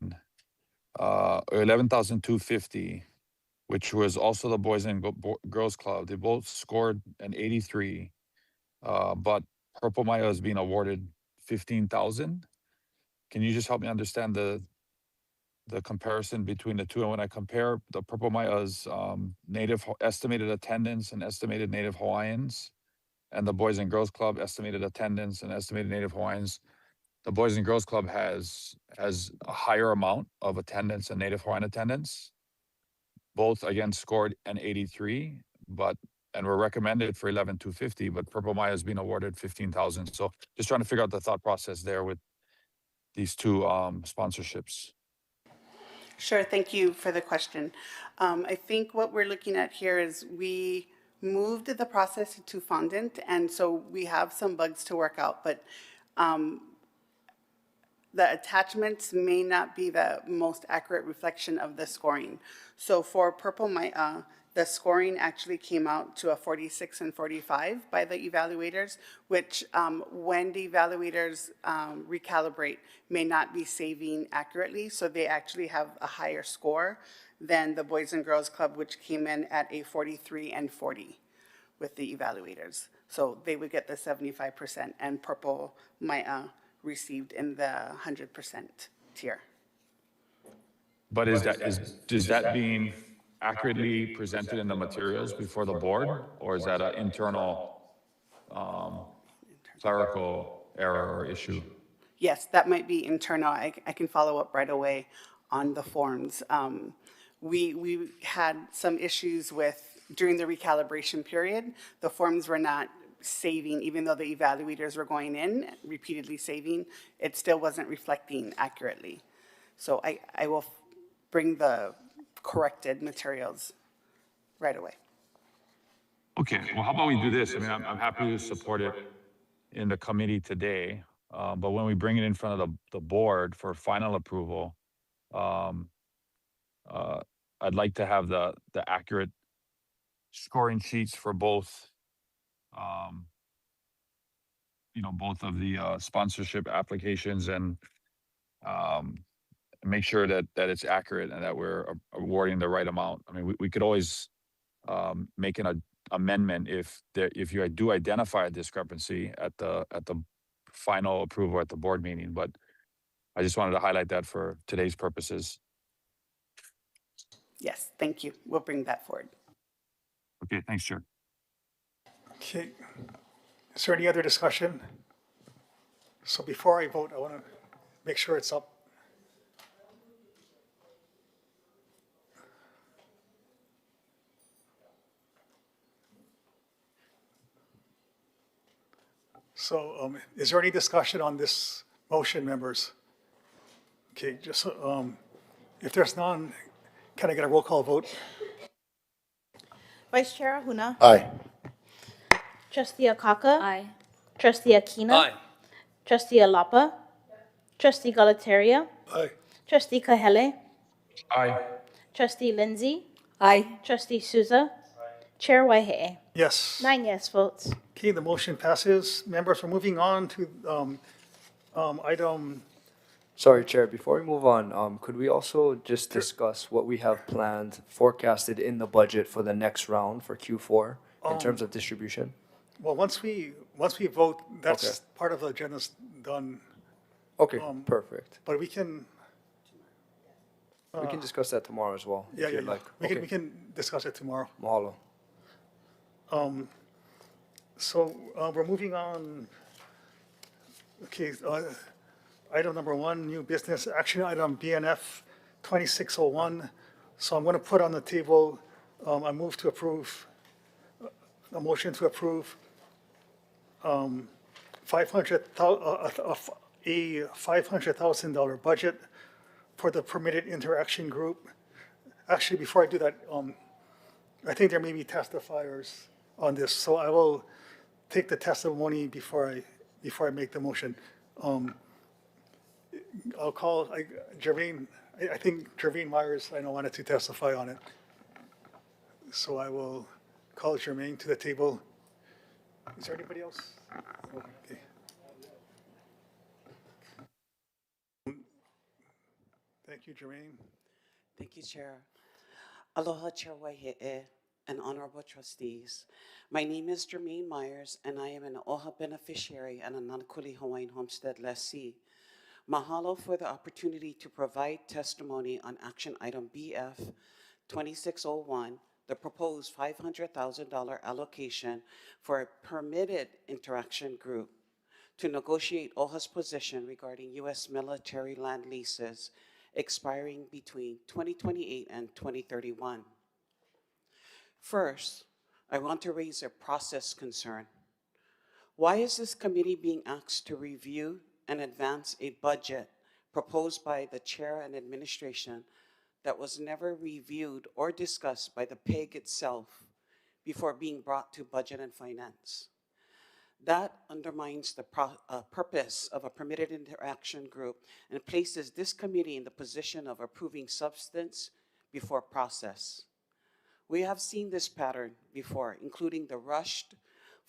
or $11,250, which was also the Boys and Girls Club. They both scored an 83, but Purple Maya is being awarded $15,000. Can you just help me understand the comparison between the 2? And when I compare the Purple Maya's estimated attendance and estimated Native Hawaiians, and the Boys and Girls Club estimated attendance and estimated Native Hawaiians, the Boys and Girls Club has a higher amount of attendance and Native Hawaiian attendance. Both again scored an 83, and were recommended for $11,250, but Purple Maya has been awarded $15,000. So just trying to figure out the thought process there with these 2 sponsorships. Sure, thank you for the question. I think what we're looking at here is we moved the process to fondant, and so we have some bugs to work out, but the attachments may not be the most accurate reflection of the scoring. So for Purple Maya, the scoring actually came out to a 46 and 45 by the evaluators, which when the evaluators recalibrate may not be saving accurately. So they actually have a higher score than the Boys and Girls Club, which came in at a 43 and 40 with the evaluators. So they would get the 75%, and Purple Maya received in the 100% tier. But is that being accurately presented in the materials before the board, or is that an internal clerical error or issue? Yes, that might be internal. I can follow up right away on the forms. We had some issues with, during the recalibration period, the forms were not saving, even though the evaluators were going in, repeatedly saving, it still wasn't reflecting accurately. So I will bring the corrected materials right away. Okay, well, how about we do this? I mean, I'm happy to support it in the committee today, but when we bring it in front of the board for final approval, I'd like to have the accurate scoring sheets for both, both of the sponsorship applications, and make sure that it's accurate and that we're awarding the right amount. I mean, we could always make an amendment if you do identify a discrepancy at the final approval at the board meeting, but I just wanted to highlight that for today's purposes. Yes, thank you. We'll bring that forward. Okay, thanks, Chair. Okay. Is there any other discussion? So before I vote, I want to make sure it's up. So is there any discussion on this motion, members? Okay, just if there's none, can I get a roll call vote? Vice Chair Ahuna. Aye. Trustee Akaka. Aye. Trustee Akina. Aye. Trustee Alapa. Trustee Galataria. Aye. Trustee Kahele. Aye. Trustee Lindsay. Aye. Trustee Souza. Chair Waihe'e. Yes. 9 yes votes. Okay, the motion passes. Members, we're moving on to item. Sorry, Chair, before we move on, could we also just discuss what we have planned, forecasted in the budget for the next round for Q4 in terms of distribution? Well, once we vote, that's part of the agenda's done. Okay, perfect. But we can. We can discuss that tomorrow as well. Yeah, if yeah, you'd yeah. like. We can discuss it tomorrow. Mahalo. So we're moving on. Okay, item number 1, new business action item BNF 2601. So I'm going to put on the table, I move to approve, a motion to approve a $500,000 budget for the permitted interaction group. Actually, before I do that, I think there may be testifiers on this, so I will take the testimony before I make the motion. I'll call Jermaine. I think Jermaine Myers, I know, wanted to testify on it. So I will call Jermaine to the table. Is there anybody else? Okay. Thank you, Jermaine. Thank you, Chair. Aloha, Chair Waihe'e and honorable trustees. My name is Jermaine Myers, and I am an OHA beneficiary and a Nanakuli Hawaiian homestead lessee. Mahalo for the opportunity to provide testimony on action item BF 2601, the proposed $500,000 allocation for a permitted interaction group to negotiate OHA's position regarding U.S. military land leases expiring between 2028 and 2031. First, I want to raise a process concern. Why is this committee being asked to review and advance a budget proposed by the chair and administration that was never reviewed or discussed by the PEG itself before being brought to Budget and Finance? That undermines the purpose of a permitted interaction group and places this committee in the position of approving substance before process. We have seen this pattern before, including the rushed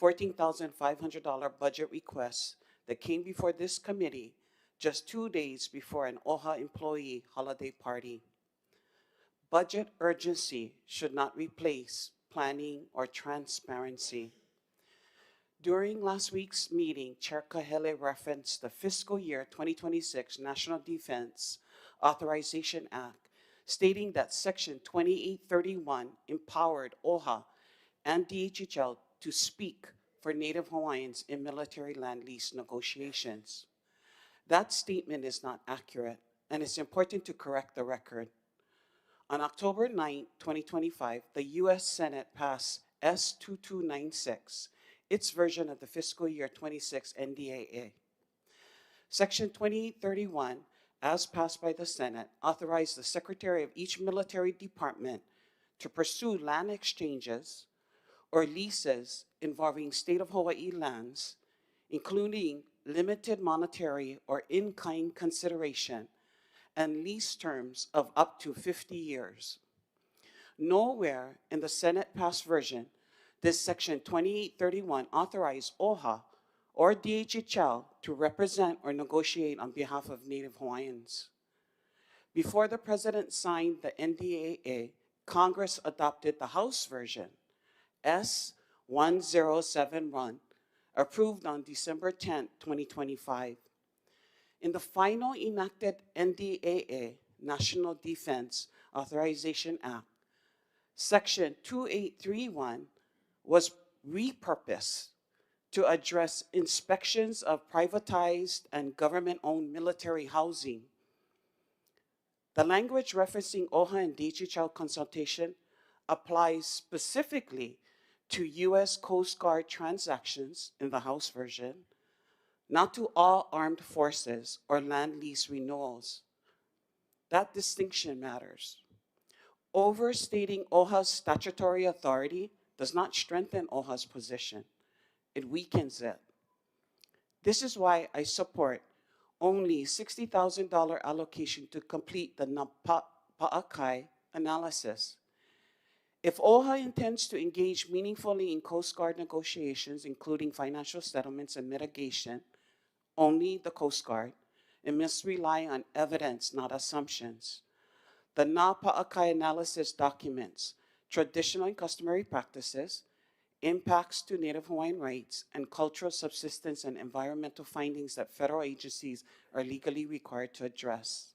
$14,500 budget request that came before this committee just 2 days before an OHA employee holiday party. Budget urgency should not replace planning or transparency. During last week's meeting, Chair Kahele referenced the fiscal year 2026 National Defense Authorization Act, stating that Section 2831 empowered OHA and DHHL to speak for Native Hawaiians in military land lease negotiations. That statement is not accurate, and it's important to correct the record. On October 9, 2025, the U.S. Senate passed S2296, its version of the fiscal year 26 NDAA. Section 2831, as passed by the Senate, authorized the Secretary of each military department to pursue land exchanges or leases involving State of Hawaii lands, including limited monetary or in-kind consideration and lease terms of up to 50 years. Nowhere in the Senate-passed version does Section 2831 authorize OHA or DHHL to represent or negotiate on behalf of Native Hawaiians. Before the President signed the NDAA, Congress adopted the House version, S1071, approved on December 10, 2025. In the final enacted NDAA, National Defense Authorization Act, Section 2831 was repurposed to address inspections of privatized and government-owned military housing. The language referencing OHA and DHHL consultation applies specifically to U.S. Coast Guard transactions in the House version, not to all armed forces or land lease renewals. That distinction matters. Overstating OHA's statutory authority does not strengthen OHA's position. It weakens it. This is why I support only $60,000 allocation to complete the Pa'akai analysis. If OHA intends to engage meaningfully in Coast Guard negotiations, including financial settlements and mitigation, only the Coast Guard, and must rely on evidence, not assumptions. The Pa'akai analysis documents traditional and customary practices, impacts to Native Hawaiian rights, and cultural subsistence and environmental findings that federal agencies are legally required to address.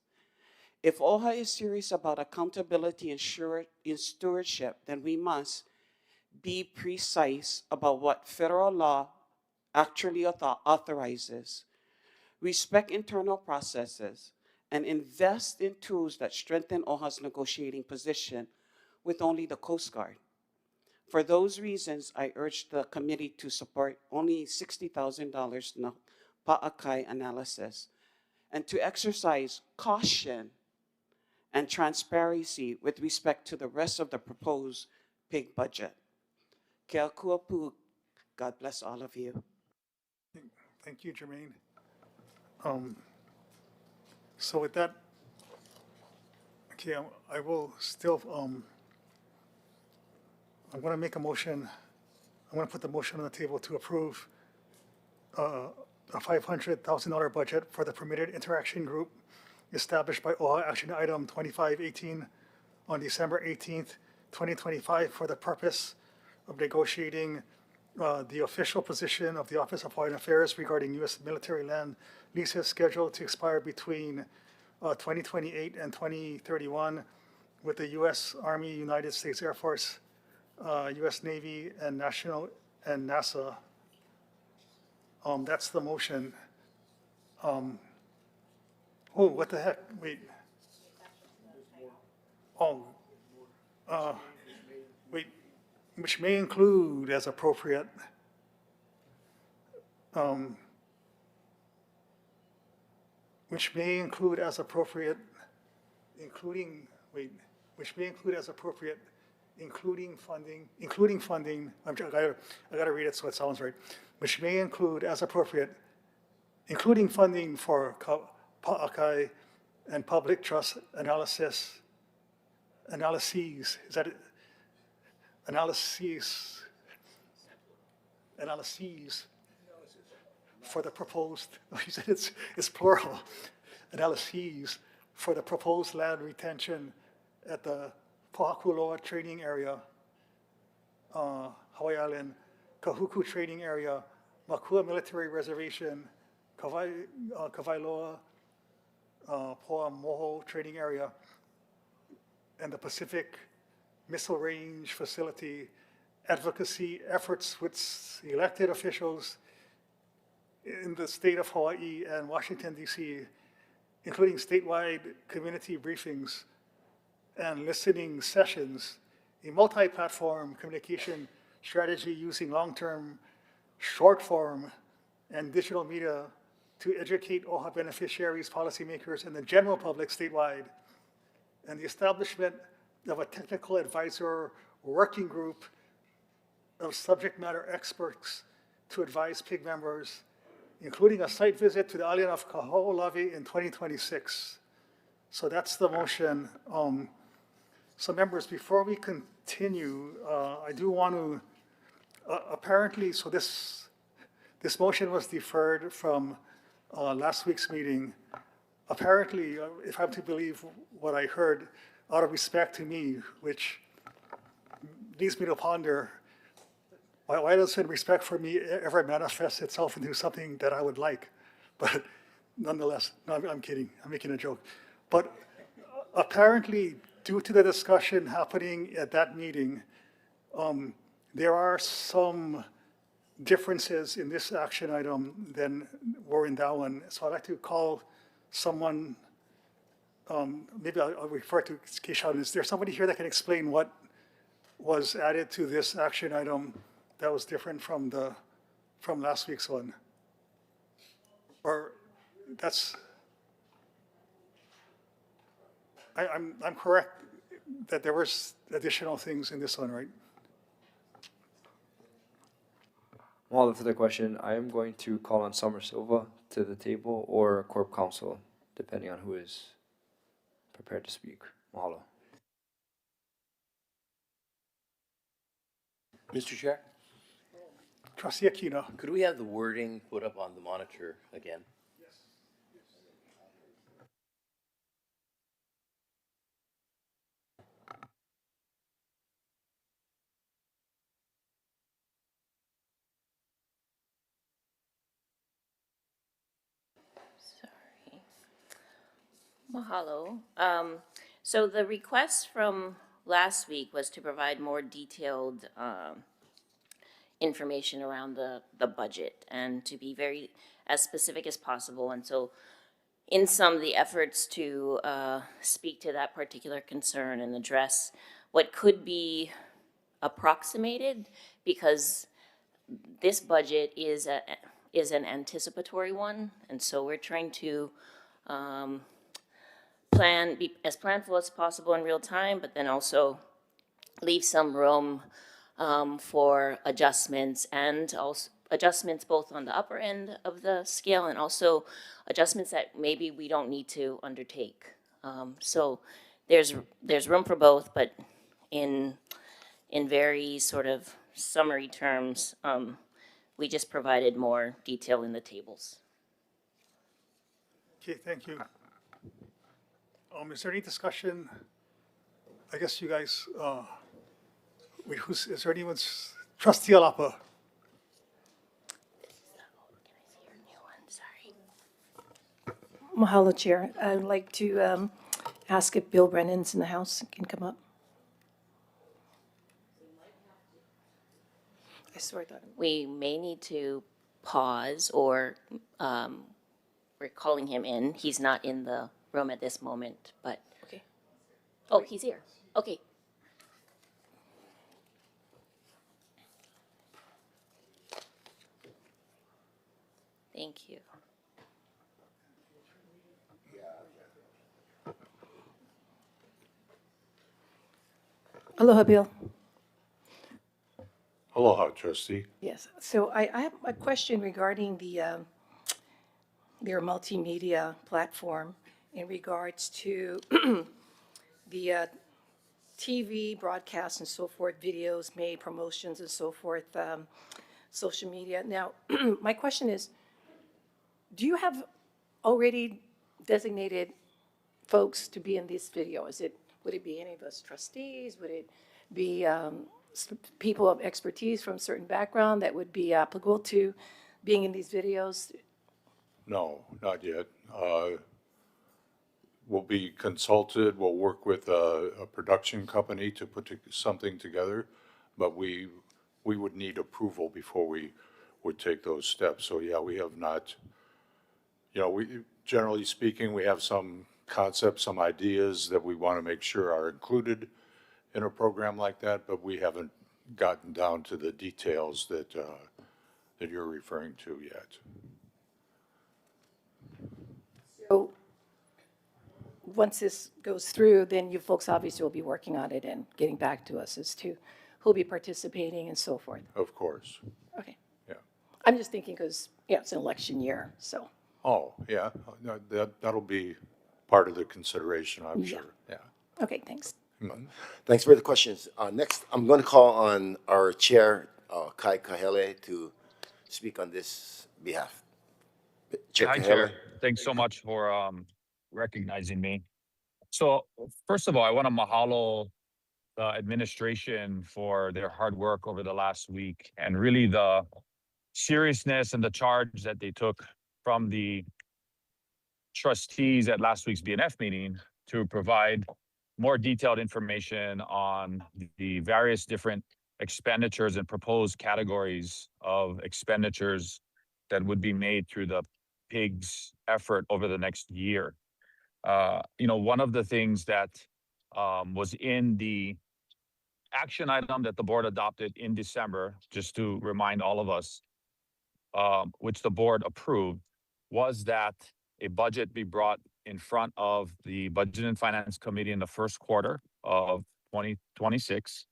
If OHA is serious about accountability and stewardship, then we must be precise about what federal law actually authorizes, respect internal processes, and invest in tools that strengthen OHA's negotiating position with only the Coast Guard. For those reasons, I urge the committee to support only $60,000 Pa'akai analysis and to exercise caution and transparency with respect to the rest of the proposed PIG budget. Ke akua pu. God bless all of you. Thank you, Jermaine. So with that, okay, I will still, I'm going to make a motion. I'm going to put the motion on the table to approve a $500,000 budget for the permitted interaction group established by OHA Action Item 2518 on December 18th, 2025 for the purpose of negotiating the official position of the Office of Hawaiian Affairs regarding U.S. military land leases scheduled to expire between 2028 and 2031 with the U.S. Army, United States Air Force, U.S. Navy, and NASA. That's the motion. Oh, what the heck? Wait. Oh, wait. Which may include as appropriate. Which may include as appropriate, which may include as appropriate including funding, I gotta read it so it sounds right, which may include, as appropriate, including funding for Pa'akai and public trust analyses, is that it? Analyses for the proposed, he said it's plural, analyses for the proposed land retention at the Pahakuloa training area, Hawaii Island, Kahuku training area, Makua military reservation, Kawailoa, Poa Moho training area, and the Pacific Missile Range Facility, advocacy efforts with elected officials in the state of Hawaii and Washington, D.C., including statewide community briefings and listening sessions, a multi-platform communication strategy using long-term, short-form, and digital media to educate OHA beneficiaries, policymakers, and the general public statewide, and the establishment of a technical advisor working group of subject matter experts to advise PIG members, including a site visit to the island of Kaho'olawe in 2026. So that's the motion. So members, before we continue, I do want to, apparently, so this motion was deferred from last week's meeting. Apparently, if I'm to believe what I heard, out of respect to me, which leads me to ponder, why doesn't respect for me ever manifest itself into something that I would like? But nonetheless, no, I'm kidding, I'm making a joke. But apparently, due to the discussion happening at that meeting, there are some differences in this action item than were in that one. So I'd like to call someone, maybe I'll refer to Keishan. Is there somebody here that can explain what was added to this action item that was different from last week's one? Or that's, I'm correct that there was additional things in this one, right? Mahalo for the question. I am going to call on Summer Silva to the table or Corp Counsel, depending on who is prepared to speak. Mahalo. Mr. Chair? Trustee Aquino. Could we have the wording put up on the monitor again? Mahalo. So the request from last week was to provide more detailed information around the budget and to be very as specific as possible. And so in some of the efforts to speak to that particular concern and address what could be approximated, because this budget is an anticipatory one, and so we're trying to be as planful as possible in real time, but then also leave some room for adjustments, and also adjustments both on the upper end of the scale and also adjustments that maybe we don't need to undertake. So there's room for both, but in very sort of summary terms, we just provided more detail in the tables. Okay, thank you. Is there any discussion? I guess you guys, wait, is there anyone's, Trustee Alapa? Mahalo, Chair. I'd like to ask if Bill Brennan's in the house and can come up. I swear I thought. We may need to pause, or we're calling him in. He's not in the room at this moment, but. Okay. Oh, he's here. Okay. Thank you. Aloha, Bill. Aloha, trustee. Yes, so I have a question regarding their multimedia platform in regards to the TV broadcasts and so forth, videos made, promotions and so forth, social media. Now, my question is, do you have already designated folks to be in this video? Would it be any of us trustees? Would it be people of expertise from certain background that would be applicable to being in these videos? No, not yet. We'll be consulted, we'll work with a production company to put something together, but we would need approval before we would take those steps. So yeah, we have not, generally speaking, we have some concepts, some ideas that we want to make sure are included in a program like that, but we haven't gotten down to the details that you're referring to yet. So once this goes through, then you folks obviously will be working on it and getting back to us as to who'll be participating and so forth. Of course. Okay. Yeah. I'm just thinking because, it's an election year, so. Oh, yeah, no, that'll be part of the consideration, I'm sure, yeah. Okay, thanks. Thanks for the questions. Next, I'm going to call on our chair, Kai Kahele, to speak on this behalf. Chair Hi, Kahele. Chair. Thanks so much for recognizing me. So first of all, I want to mahalo the administration for their hard work over the last week and really the seriousness and the charge that they took from the trustees at last week's BNF meeting to provide more detailed information on the various different expenditures and proposed categories of expenditures that would be made through the PIG's effort over the next year. One of the things that was in the action item that the board adopted in December, just to remind all of us, which the board approved, was that a budget be brought in front of the Budget and Finance Committee in the first quarter of 2026,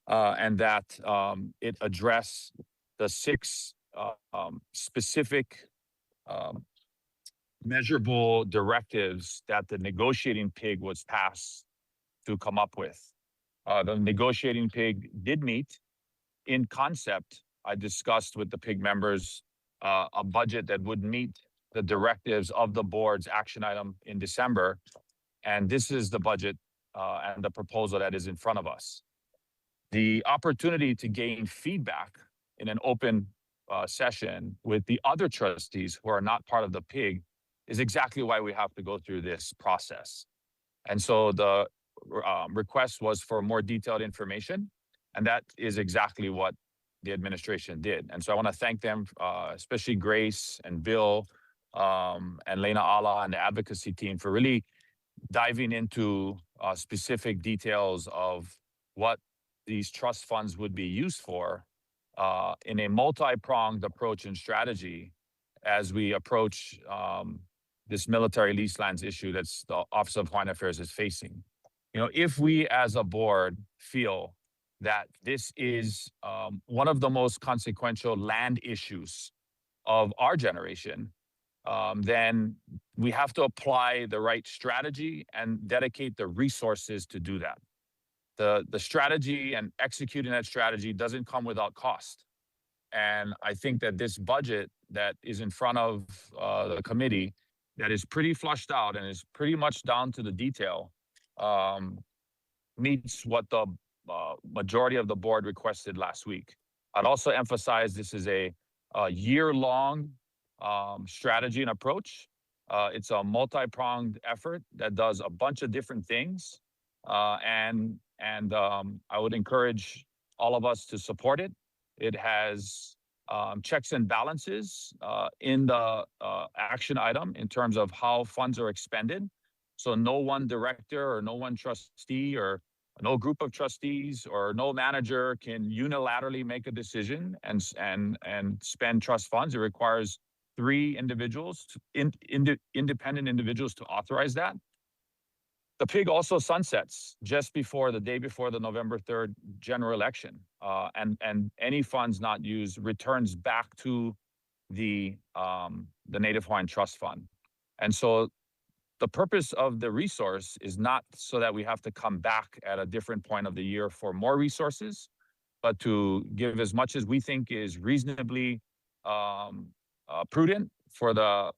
and that it address the 6 specific measurable directives that the negotiating PIG was tasked to come up with. The negotiating PIG did meet. In concept, I discussed with the PIG members a budget that would meet the directives of the board's action item in December. And this is the budget and the proposal that is in front of us. The opportunity to gain feedback in an open session with the other trustees who are not part of the PIG is exactly why we have to go through this process. And so the request was for more detailed information, and that is exactly what the administration did. And so I want to thank them, especially Grace and Bill and Lena Ala and the advocacy team for really diving into specific details of what these trust funds would be used for in a multi-pronged approach and strategy as we approach this military lease lands issue that's the Office of Hawaiian Affairs is facing. If we as a board feel that this is one of the most consequential land issues of our generation, then we have to apply the right strategy and dedicate the resources to do that. The strategy and executing that strategy doesn't come without cost. And I think that this budget that is in front of the committee that is pretty flushed out and is pretty much down to the detail meets what the majority of the board requested last week. I'd also emphasize this is a year-long strategy and approach. It's a multi-pronged effort that does a bunch of different things. And I would encourage all of us to support it. It has checks and balances in the action item in terms of how funds are expended. So no one director or no one trustee or no group of trustees or no manager can unilaterally make a decision and spend trust funds. It requires 3 individuals, independent individuals, to authorize that. The pig also sunsets just before the day before the November 3rd general election. And any funds not used returns back to the Native Hawaiian Trust Fund. And so the purpose of the resource is not so that we have to come back at a different point of the year for more resources, but to give as much as we think is reasonably prudent for the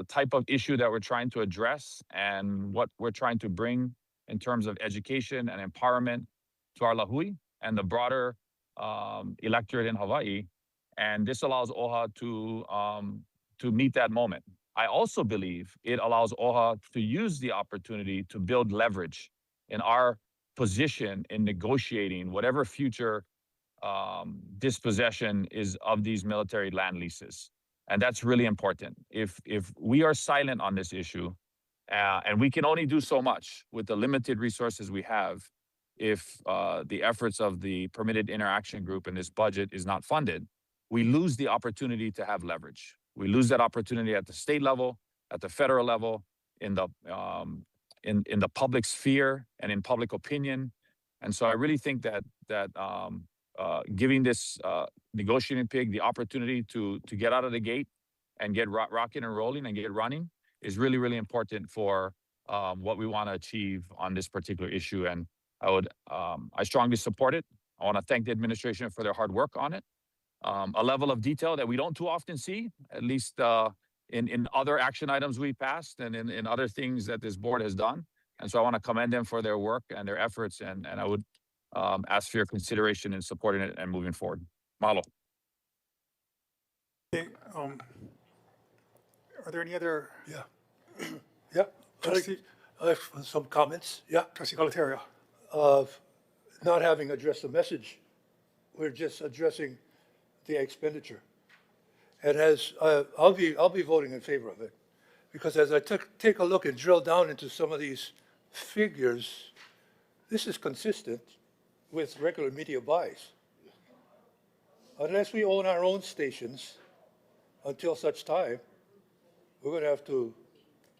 type of issue that we're trying to address and what we're trying to bring in terms of education and empowerment to our lahui and the broader electorate in Hawaii. And this allows OHA to meet that moment. I also believe it allows OHA to use the opportunity to build leverage in our position in negotiating whatever future dispossession is of these military land leases. And that's really important. If we are silent on this issue, and we can only do so much with the limited resources we have, if the efforts of the permitted interaction group in this budget is not funded, we lose the opportunity to have leverage. We lose that opportunity at the state level, at the federal level, in the public sphere and in public opinion. And so I really think that giving this negotiating pig the opportunity to get out of the gate and get rocking and rolling and get running is really, really important for what we want to achieve on this particular issue. And I strongly support it. I want to thank the administration for their hard work on it. A level of detail that we don't too often see, at least in other action items we passed and in other things that this board has done. And so I want to commend them for their work and their efforts. And I would ask for your consideration in supporting it and moving forward. Mahalo. Okay, are there any other? Yeah. Yeah. Trustee, I have some comments. Yeah. Trustee Colaterio. Of not having addressed the message, we're just addressing the expenditure. And as I'll be voting in favor of it, because as I take a look and drill down into some of these figures, this is consistent with regular media buys. Unless we own our own stations, until such time, we're going to have to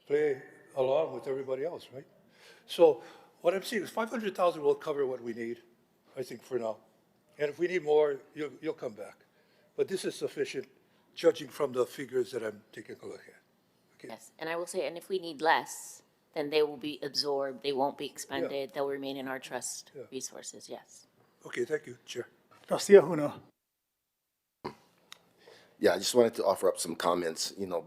play along with everybody else, right? So what I'm seeing is 500,000 will cover what we need, I think, for now. And if we need more, you'll come back. But this is sufficient, judging from the figures that I'm taking a look at. Okay. Yes, and I will say, and if we need less, then they will be absorbed, they won't be expended, they'll remain in our trust resources, yes. Okay, thank you, Chair. Trustee Ahuna. Yeah, I just wanted to offer up some comments. You know,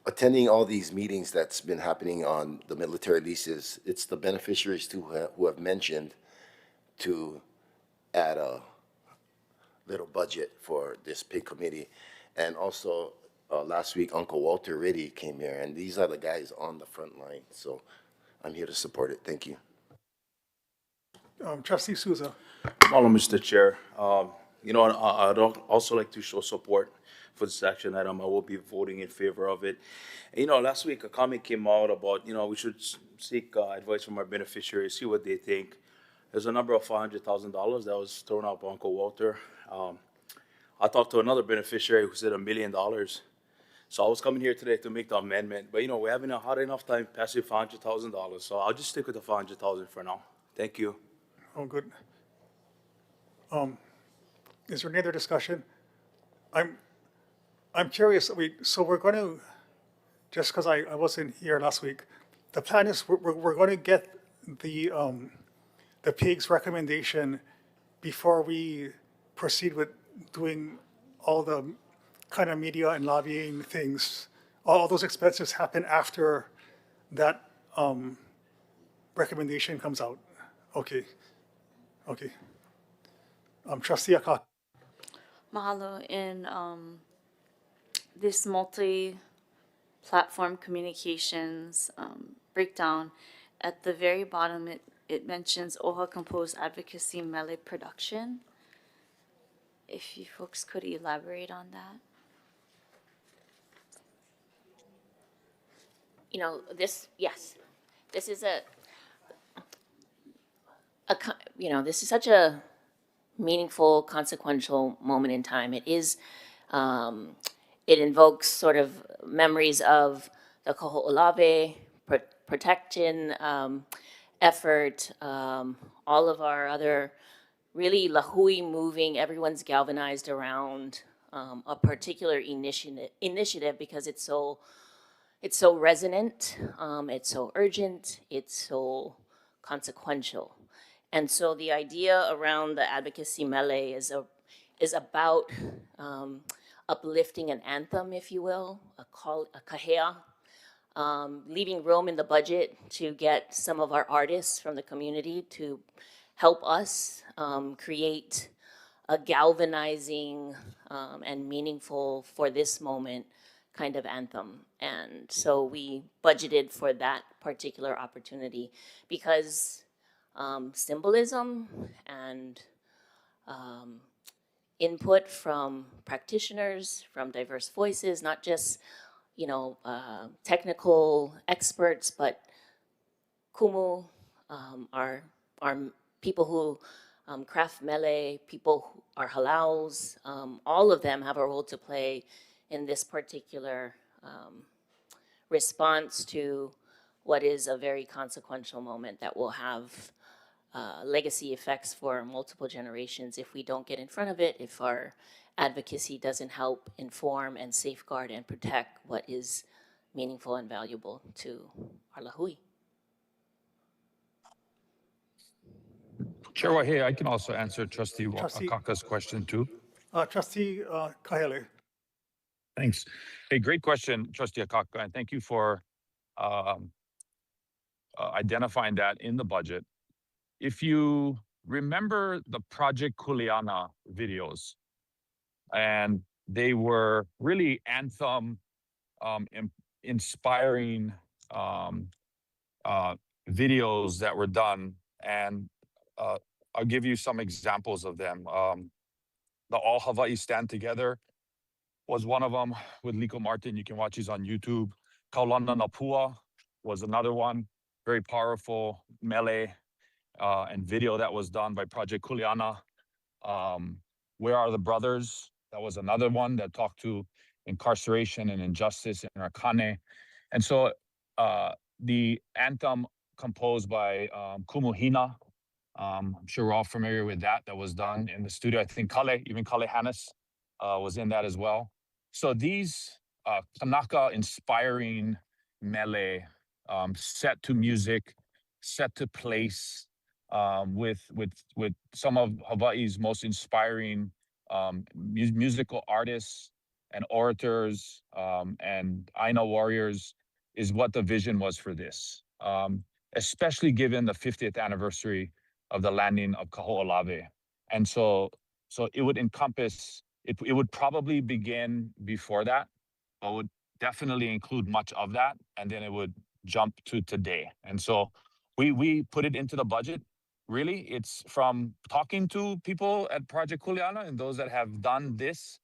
attending all these meetings that's been happening on the military leases, it's the beneficiaries who have mentioned to add a little budget for this pig committee. And also last week, Uncle Walter Riddy came here, and these are the guys on the front line. So I'm here to support it. Thank you. Trustee Souza. Hello, Mr. Chair. You know, I'd also like to show support for this action item. I will be voting in favor of it. And, you know, last week a comment came out about, you know, we should seek advice from our beneficiaries, see what they think. There's a number of $500,000 that was thrown out by Uncle Walter. I talked to another beneficiary who said $1 million. So I was coming here today to make the amendment, but you know, we're having a hard enough time passing $500,000. So I'll just stick with the $500,000 for now. Thank you. Oh, good. Is there any other discussion? I'm curious. So we're going to, just because I wasn't here last week, the plan is we're going to get the PIG's recommendation before we proceed with doing all the kind of media and lobbying things. All those expenses happen after that recommendation comes out. Okay. Okay. Trustee Akaka. Mahalo. In this multi-platform communications breakdown, at the very bottom, it mentions OHA Composed Advocacy Mele Production. If you folks could elaborate on that. You know, this is this is such a meaningful, consequential moment in time. It is, it invokes sort of memories of the Kaho'olawe protection effort, all of our other really Lahui moving, everyone's galvanized around a particular initiative because it's so resonant, it's so urgent, it's so consequential. And so the idea around the advocacy melee is about uplifting an anthem, if you will, a kahea, leaving room in the budget to get some of our artists from the community to help us create a galvanizing and meaningful for this moment kind of anthem. And so we budgeted for that particular opportunity because symbolism and input from practitioners, from diverse voices, not just, technical experts, but kumu, our people who craft mele, people who are halaus, all of them have a role to play in this particular response to what is a very consequential moment that will have legacy effects for multiple generations if we don't get in front of it, if our advocacy doesn't help inform and safeguard and protect what is meaningful and valuable to our lahui. Chair Wahe, I can also answer Trustee Trustee- Akaka's question too. Trustee Kahele. Thanks. Hey, great question, Trustee Akaka, and thank you for identifying that in the budget. If you remember the Project Kuleana videos, and they were really anthem inspiring videos that were done, and I'll give you some examples of them. The All Hawaii Stand Together was one of them with Liko Martin. You can watch these on YouTube. Kaulana Napua was another one, very powerful melee and video that was done by Project Kuleana. Where Are the Brothers? That was another one that talked to incarceration and injustice in our kane. And so the anthem composed by Kumuhina, I'm sure we're all familiar with that was done in the studio. I think even Kale Hannes was in that as well. So these Kanaka inspiring mele set to music, set to place, with some of Hawaii's most inspiring musical artists and orators and Aina warriors is what the vision was for this, especially given the 50th anniversary of the landing of Kaho'olawe. And so it would encompass, it would probably begin before that, but would definitely include much of that, and then it would jump to today. And so we put it into the budget. Really, it's from talking to people at Project Kuleana and those that have done this,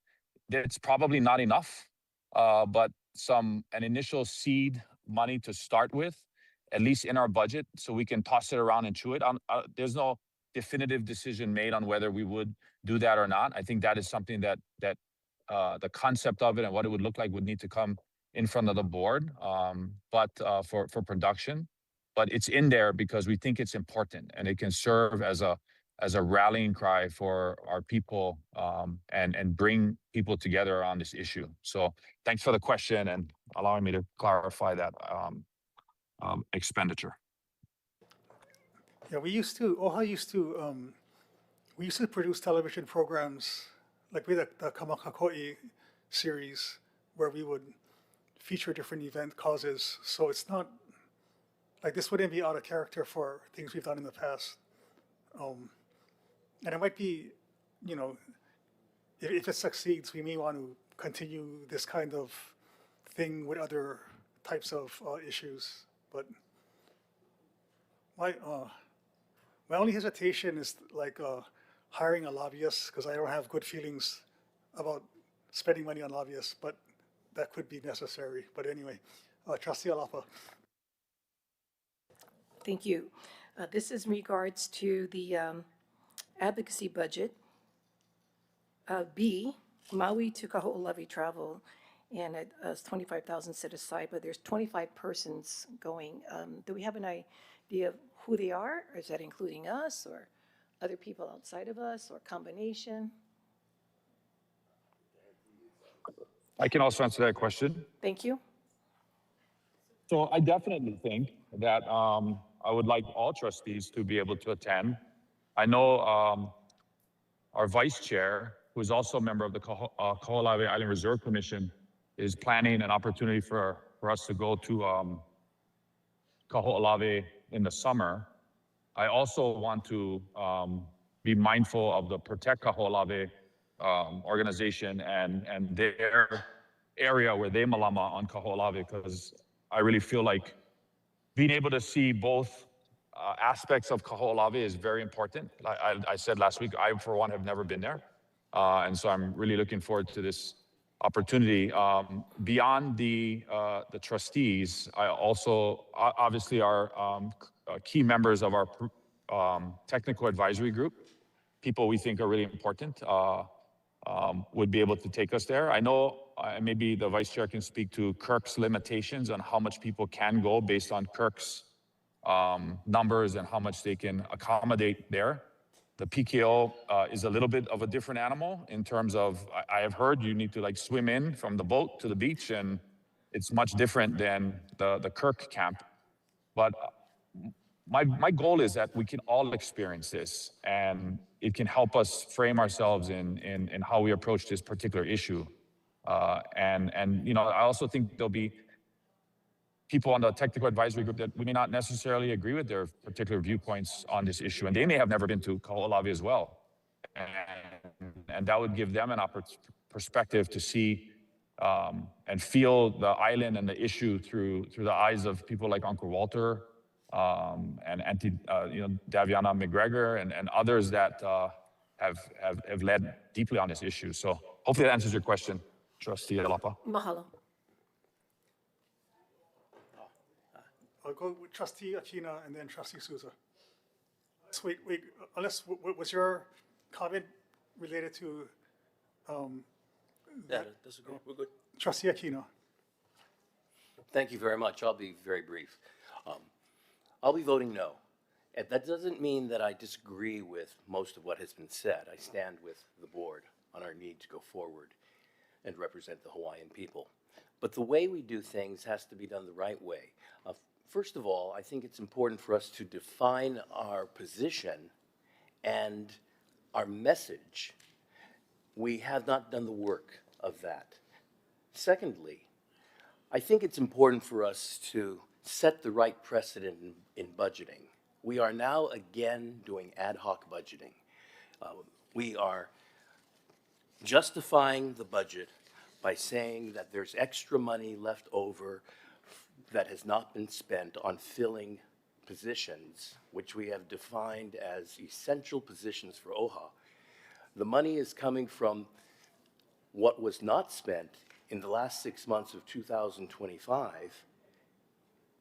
that's probably not enough, but an initial seed money to start with, at least in our budget, so we can toss it around and chew it. There's no definitive decision made on whether we would do that or not. I think that is something that the concept of it and what it would look like would need to come in front of the board, but for production. But it's in there because we think it's important and it can serve as a rallying cry for our people, and bring people together around this issue. So thanks for the question and allowing me to clarify that expenditure. Yeah, OHA used to produce television programs like with the Kamakakoi series where we would feature different event causes. So it's not, like this wouldn't be out of character for things we've done in the past. And it might be, if it succeeds, we may want to continue this kind of thing with other types of issues. But my only hesitation is like hiring a lobbyist, because I don't have good feelings about spending money on lobbyists, but that could be necessary. But anyway, Trustee Alapa. Thank you. This is in regards to the advocacy budget. B, Maui to Kaho'olawe travel. and it was 25,000 set aside, but there's 25 persons going. Do we have an idea of who they are? Or is that including us or other people outside of us or combination? I can also answer that question. Thank you. So I definitely think that I would like all trustees to be able to attend. I know our vice chair, who is also a member of the Kaho'olawe Island Reserve Commission, is planning an opportunity for us to go to Kaho'olawe in the summer. I also want to be mindful of the Protect Kaho'olawe organization and their area where they malama on Kaho'olawe, because I really feel like being able to see both aspects of Kaho'olawe is very important. I said last week, I for one have never been there. And so I'm really looking forward to this opportunity. Beyond the trustees, I also, obviously our key members of our technical advisory group, people we think are really important, would be able to take us there. I know maybe the vice chair can speak to Kirk's limitations on how much people can go based on Kirk's numbers and how much they can accommodate there. The PKO is a little bit of a different animal in terms of, I have heard you need to like swim in from the boat to the beach, and it's much different than the Kirk camp. But my goal is that we can all experience this, and it can help us frame ourselves in how we approach this particular issue. And you know, I also think there'll be people on the technical advisory group that we may not necessarily agree with their particular viewpoints on this issue, and they may have never been to Kaho'olawe as well. And that would give them an perspective to see and feel the island and the issue through the eyes of people like Uncle Walter, and Auntie, Daviana McGregor, and others that have led deeply on this issue. So hopefully that answers your question, Trustee Alapa. Mahalo. I'll go with Trustee Aquino and then Trustee Souza. Unless, was your comment related to? Yeah, that's good. We're good. Trustee Aquino. Thank you very much. I'll be very brief. I'll be voting no. And that doesn't mean that I disagree with most of what has been said. I stand with the board on our need to go forward and represent the Hawaiian people. But the way we do things has to be done the right way. First of all, I think it's important for us to define our position and our message. We have not done the work of that. Secondly, I think it's important for us to set the right precedent in budgeting. We are now again doing ad hoc budgeting. We are justifying the budget by saying that there's extra money left over that has not been spent on filling positions, which we have defined as essential positions for OHA. The money is coming from what was not spent in the last 6 months of 2025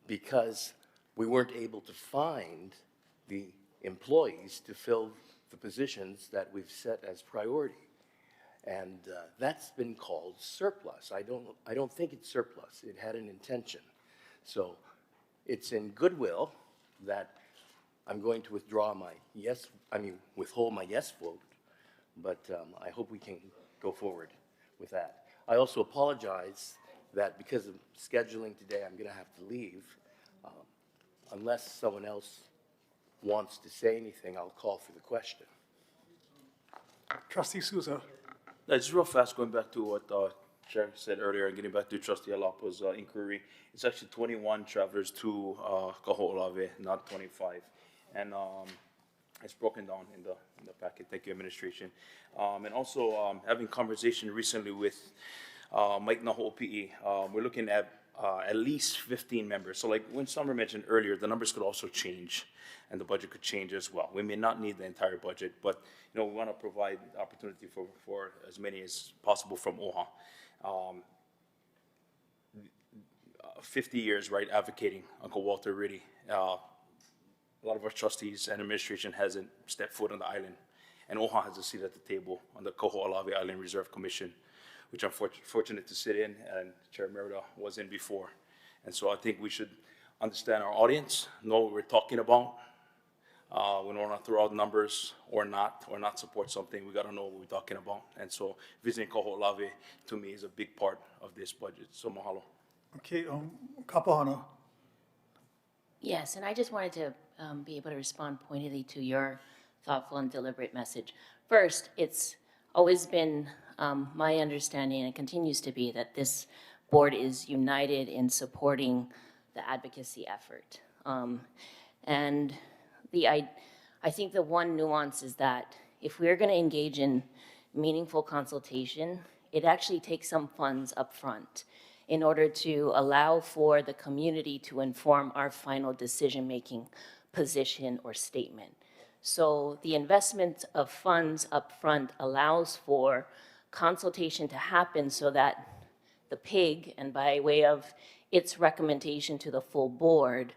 because we weren't able to find the employees to fill the positions that we've set as priority. And that's been called surplus. I don't think it's surplus. It had an intention. So it's in goodwill that I'm going to withdraw my withhold my yes vote, but I hope we can go forward with that. I also apologize that because of scheduling today, I'm going to have to leave. Unless someone else wants to say anything, I'll call for the question. Trustee Souza. Just real fast, going back to what Chair said earlier and getting back to Trustee Alapa's inquiry. It's actually 21 travelers to Kaho'olawe, not 25. And it's broken down in the packet. Thank you, administration. And also having conversation recently with Mike Naho'opi'i, we're looking at least 15 members. So like when Summer mentioned earlier, the numbers could also change and the budget could change as well. We may not need the entire budget, but we want to provide opportunity for as many as possible from OHA. 50 years, right, advocating. Uncle Walter really, a lot of our trustees and administration hasn't stepped foot on the island. And OHA has a seat at the table on the Kaho'olawe Island Reserve Commission, which I'm fortunate to sit in, and Chair Merida was in before. And so I think we should understand our audience, know what we're talking about. We don't want to throw out numbers or not support something. We got to know what we're talking about. And so visiting Kaho'olawe, to me, is a big part of this budget. So mahalo. Okay, Kapahana. Yes, and I just wanted to be able to respond pointedly to your thoughtful and deliberate message. First, it's always been my understanding, and continues to be, that this board is united in supporting the advocacy effort. And I think the one nuance is that if we're going to engage in meaningful consultation, it actually takes some funds up front in order to allow for the community to inform our final decision-making position or statement. So the investment of funds up front allows for consultation to happen so that the PIG, and by way of its recommendation to the full board,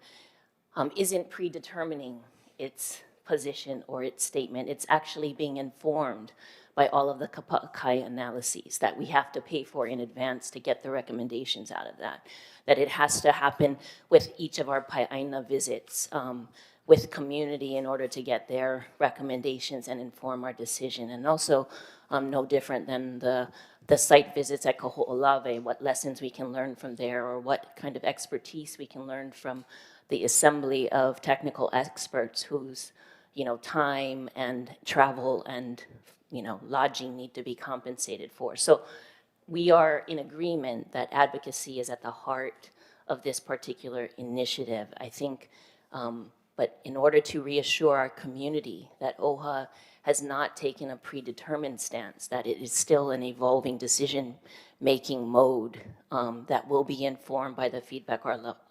isn't predetermining its position or its statement. It's actually being informed by all of the kapa'akai analyses that we have to pay for in advance to get the recommendations out of that. That it has to happen with each of our pai'aina visits with community in order to get their recommendations and inform our decision. And also no different than the site visits at Kaho'olawe, what lessons we can learn from there, or what kind of expertise we can learn from the assembly of technical experts whose time and travel and lodging need to be compensated for. So we are in agreement that advocacy is at the heart of this particular initiative, I think. But in order to reassure our community that OHA has not taken a predetermined stance, that it is still an evolving decision-making mode that will be informed by the feedback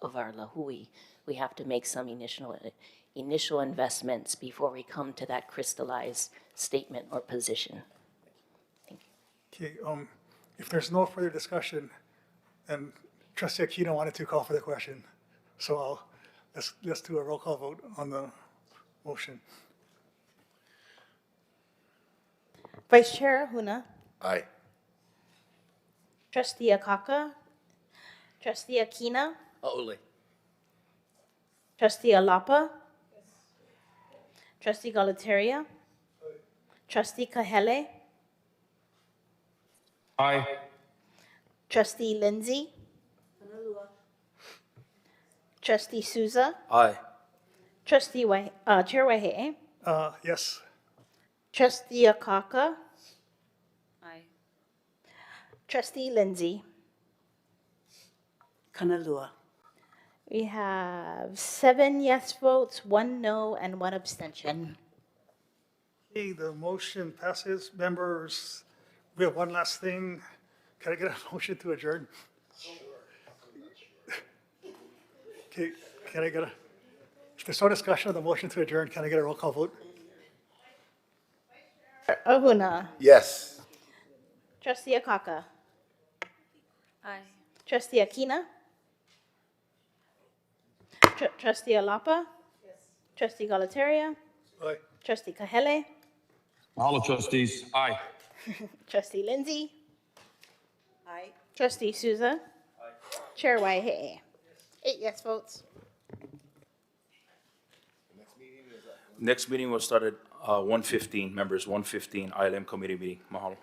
of our lahui, we have to make some initial investments before we come to that crystallized statement or position. Thank you. Okay, if there's no further discussion, and Trustee Aquino wanted to call for the question, so let's do a roll call vote on the motion. Vice Chair Huna. Aye. Trustee Akaka. Trustee Akina. Ole. Trustee Alapa. Trustee Galataria. Trustee Kahele. Aye. Trustee Lindsay. Trustee Souza. Aye. Trustee Chair Waihe'e. Yes. Trustee Akaka. Aye. Trustee Lindsay. Kanalua. We have 7 yes votes, 1 no, and 1 abstention. Okay, the motion passes. Members, we have one last thing. Can I get a motion to adjourn? Okay, can I get if there's no discussion on the motion to adjourn, can I get a roll call vote? Ahuna. Yes. Trustee Akaka. Aye. Trustee Akina. Trustee Alapa. Yes. Trustee Galataria. Aye. Trustee Kahele. Mahalo, trustees. Aye. Trustee Lindsay. Aye. Trustee Souza. Chair Waihe'e. 8 yes votes. Next meeting will start at 1:15, members, 1:15, ILM committee meeting. Mahalo.